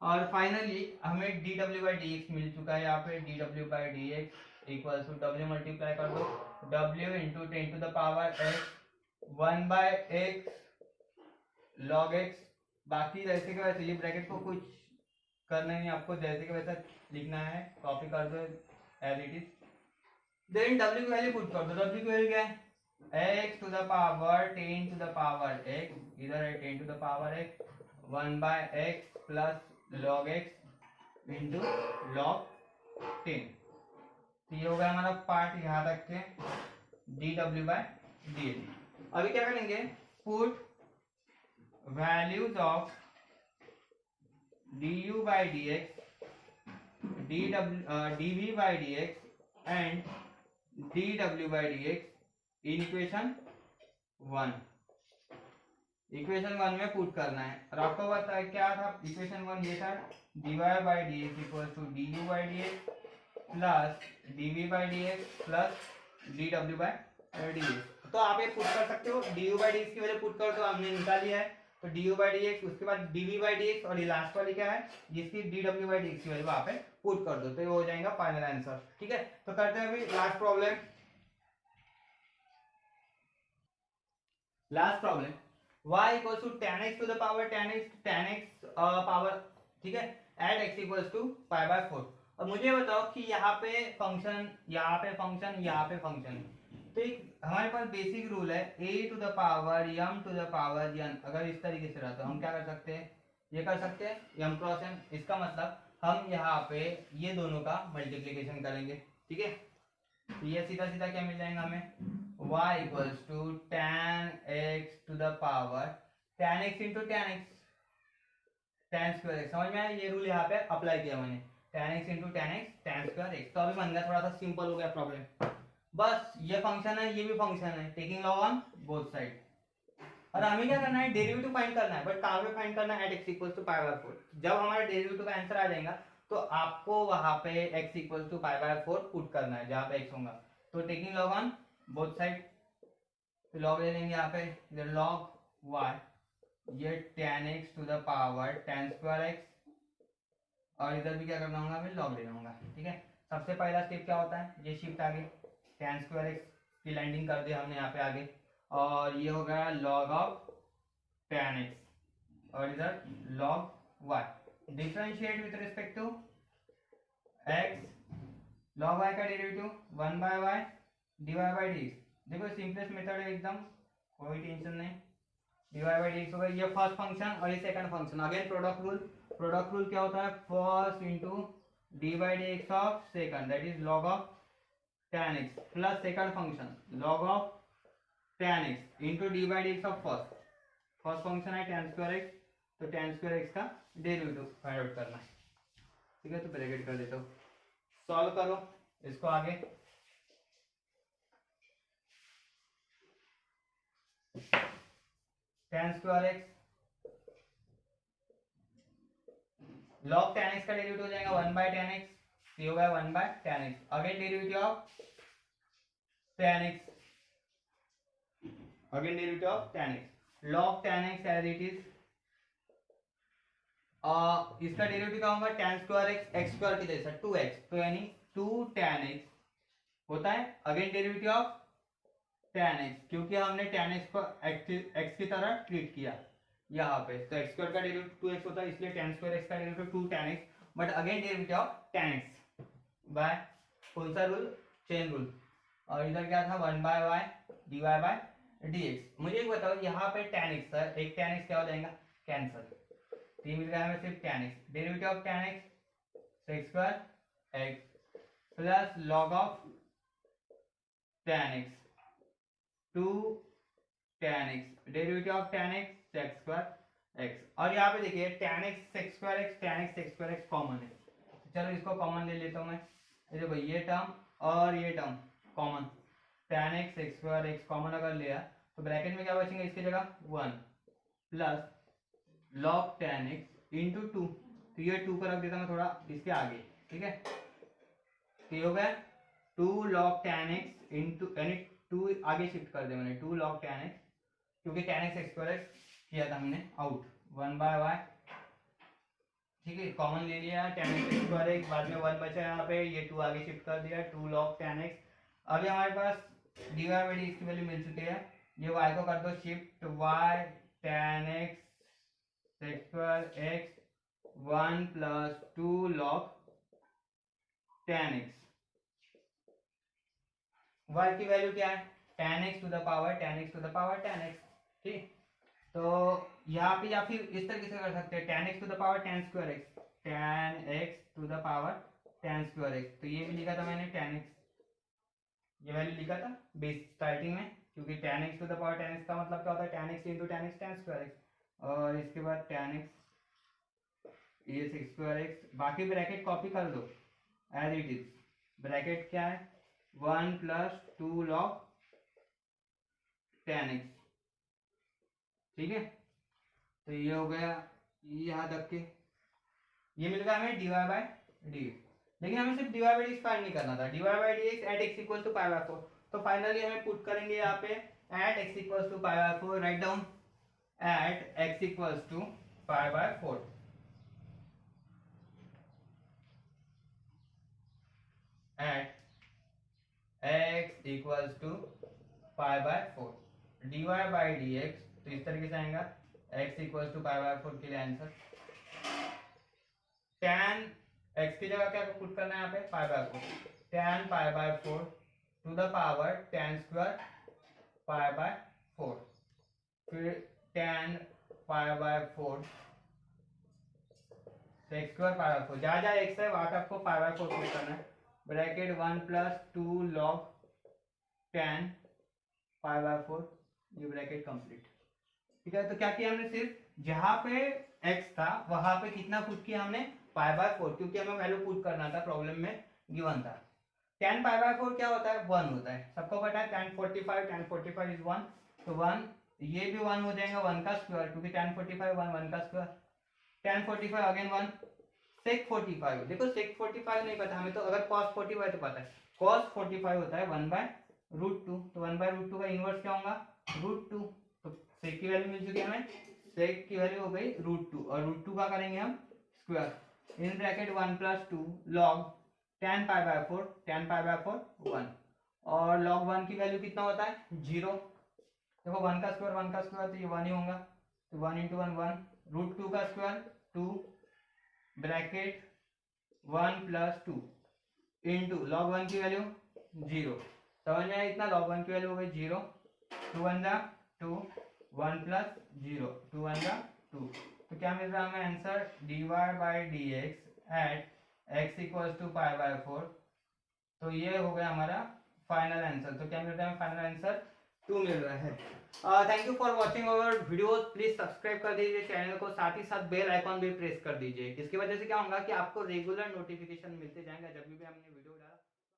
और फाइनली हमें d W by D x मिल चुका है, यहाँ पे d W by D x equals to w multiply कर दो, w into 10 to the power x 1 by x log x, बाकी जैसे के वैसे, ये ब्रैकेट को कुछ करना नहीं आपको, जैसे के वैसा लिखना है, कॉपी कर दो as it is, then w की वैल्यू पुट कर दो, w की वैल्यू क्या है, x to the power 10 to the power x, इधर है 10 to the power x 1 by x plus log x into log 10, तो ये हो गया हमारा पार्ट यहाँ तक के D W by D X. अभी क्या करेंगे, put values of D you by D X, D we by D X and D W by D X in equation 1, equation 1 में पुट करना है, और आपको पता है क्या था इक्वेशन 1, ये था D Y by D x equal to D you by D X plus D we by D X plus D W by D X. तो आप ये पुट कर सकते हो, D you by D x की वजह पुट कर दो, हमने निकाल लिया है, तो D you by D X, उसके बाद D we by D X, और ये लास्ट वाली क्या है, जिसकी D W by D x की वजह वहां पे पुट कर दो, तो ये हो जाएगा फाइनल आंसर, ठीक है। तो करते हैं अभी last problem, last problem y equal to tan x to the power tan x power, ठीक है, at x equals to pi by 4। अब मुझे बताओ कि यहाँ पे फंक्शन, यहाँ पे फंक्शन, यहाँ पे फंक्शन, तो एक हमारे पास बेसिक रूल है a to the power m to the power n, अगर इस तरीके से रहता है हम क्या कर सकते हैं, ये कर सकते हैं m क्रॉस n, इसका मतलब हम यहाँ पे ये दोनों का मल्टीप्लीकेशन करेंगे, ठीक है, तो ये सीधा सीधा क्या मिल जाएगा हमें, y equals to tan x to the power tan x into tan x, tan square x, समझ में आया, ये रूल यहाँ पे अप्लाई किया मैंने, tan x into tan x tan square x। तो अभी बन गया, थोड़ा सा सिंपल हो गया प्रॉब्लम, बस ये फंक्शन है ये भी फंक्शन है, taking log on both side, और हमें क्या करना है, डेरिवेटिव फाइंड करना है, बट कहाँ पे फाइंड करना है, at x equals to pi by 4। जब हमारा डेरिवेटिव का आंसर आ जाएगा तो आपको वहां पे x equal to pi by 4 put करना है, जहां पे x होगा, तो taking log on both side, तो लॉग ले लेंगे यहाँ पे, इधर लॉग वाई, ये tan x to the power tan square x, और इधर भी क्या करना होगा, मैं लॉग ले लूंगा। ठीक है, सबसे पहला स्टेप क्या होता है, ये शिफ्ट आगे tan स्क्वायर x की लैंडिंग कर दिया हमने यहाँ पे आगे, और ये हो गया लॉग ऑफ tan x, और इधर log y, differentiate with respect to x, log y का derivative 1 by Y dy by dx। देखो सिंपलेस्ट मेथड है एकदम, कोई टेंशन नहीं, dy बाई dx होगा, ये फर्स्ट फंक्शन और ये second function. Again product rule क्या होता है, first into d by D x of second, that is log of tan x plus second function log of tan x into d by D x of first function है tan स्क्वायर x, तो tan स्क्वायर x का डेरिवेटिव फाइंड आउट करना है। ठीक है, तो ब्रैकेट कर देता हूँ, सॉल्व करो इसको आगे। tan square x log tan x का डेरिवेटिव हो जाएगा 1 बाय tan x, ये हो गया 1 by tan x। Again derivative of tan x, again derivative of tan x, log tan x as it is, इसका डेरिवेटिव क्या होगा, tan square x x square की जैसा 2x, तो यानी 2 tan x होता है। Again derivative of tan x, क्योंकि हमने tan x को x की तरह ट्रीट किया यहाँ पे, तो x स्क्वायर का डेरिवेटिव 2x होता है, इसलिए tan स्क्वायर x का derivative 2 tan x, but again derivative of tan x by कौन सा रूल, चेन रूल, और इधर क्या था 1 by Y D Y by dx। मुझे एक बताओ, यहाँ पे tan x है, एक tan x क्या हो जाएगा, कैंसिल, ये मिल गया हमें सिर्फ tan x, derivative of tan x sec square x plus log of tan x 2 tan x, derivative of tan x sec square x, और यहाँ पे देखिए tan x sec square x, tan x sec square x common है, चलो इसको कॉमन ले लेता हूँ मैं, देखो ये टर्म और ये term common, tan x sec square x common अगर लिया तो ब्रैकेट में क्या बचेंगे, इसकी जगह 1 plus log tan x into 2, तो ये 2 को रख देता मैं थोड़ा इसके आगे। ठीक है, तो ये हो गया 2 log tan x इंटू, यानी 2 आगे शिफ्ट कर दिया मैंने, 2 log tan x, क्योंकि tan x स्क्वायर x किया था हमने आउट, 1 बाय वाई। ठीक है, कॉमन ले लिया tan x स्क्वायर x, बाद में 1 बचा यहाँ पे, ये 2 आगे शिफ्ट कर दिया, 2 log tan x। अभी हमारे पास dy बाई dx की वैल्यू मिल चुकी है, ये y को कर दो shift, y tan x sec square x 1 plus 2 log tan x, y की वैल्यू क्या है, tan x to the power tan x। ठीक, तो यहाँ पे या फिर इस तरीके से कर सकते हैं, tan x to the power tan square x, tan x to the power tan square x, तो ये भी लिखा था मैंने tan x, ये वैल्यू लिखा था बेस स्टार्टिंग में, क्योंकि tan x to the power tan x का मतलब क्या होता है, tan x into tan x tan square x, और इसके बाद tan x ये sec स्क्वायर x, बाकी ब्रैकेट कॉपी कर दो एज इट इज, ब्रैकेट क्या है 1 प्लस 2 log tan x। ठीक है, तो ये हो गया, यहाँ तक के ये मिल गया हमें dy बाई dx, लेकिन हमें सिर्फ dy बाई dx फाइंड नहीं करना था, dy by dx at x equal to pi by 4, तो फाइनली हमें पुट करेंगे यहाँ पे at x equal to pi by 4, write down at x equal to pi by 4, at x equals to pi by 4, dy by dx, तो इस तरीके से आएगा x equals to pi by 4 के लिए आंसर। tan x की जगह क्या पुट करना है यहाँ पे, pi by 4, tan pi by 4 to the power tan square pi by 4, फिर tan pi by 4 sec square pi by 4, जहाँ जहाँ x है वहाँ पे आपको पाई बाय 4 पुट करना है, bracket 1 plus 2 log tan pi by 4, ये ब्रैकेट कंप्लीट। ठीक है, तो क्या किया हमने, सिर्फ जहां पे x था वहां पे कितना पुट किया हमने, पाई बाय 4, क्योंकि हमें वैल्यू पुट करना था, प्रॉब्लम में गिवन था। tan पाई बाय 4 क्या होता है, 1 होता है, सबको पता है, tan 45 इज 1, तो 1 ये भी 1 हो जाएगा, 1 का स्क्वायर, क्योंकि tan 45 1 का स्क्वायर, tan 45 अगेन 1, sec 45, देखो sec 45 नहीं पता हमें, तो अगर cos 45 तो पता है, cos 45 होता है 1 बाय रूट 2, तो 1 बाय रूट 2 का इनवर्स क्या होगा, √2। तो सेक की वैल्यू मिल चुकी है हमें, सेक की वैल्यू हो गई √2 और √2 का करेंगे हम square in bracket 1 + 2 log tan π/4 tan π/4 1 और log 1 की वैल्यू कितना होता है 0। देखो 1 का स्क्वायर तो ये 1 ही होगा, तो 1 × 1 1, √2 का स्क्वायर 2 ब्रैकेट 1 + 2 इंटू log 1 की वैल्यू 0। समझ में आया इतना, log 1 की वैल्यू हो गई 0, 2 1 जा 2, 1 + 0, 2 1 जा 2। तो क्या मिल रहा है हमें आंसर dy/dx एट x = π/4। तो ये हो गया हमारा फाइनल आंसर। तो क्या मिल रहा है फाइनल आंसर 2 मिल रहा है। Thank you for watching our videos. Please subscribe कर दीजिए चैनल को, साथ ही साथ बेल आइकॉन भी प्रेस कर दीजिए। इसकी वजह से क्या होगा कि आपको रेगुलर नोटिफिकेशन मिलते जाएंगे जब भी हमने वीडियो डाला।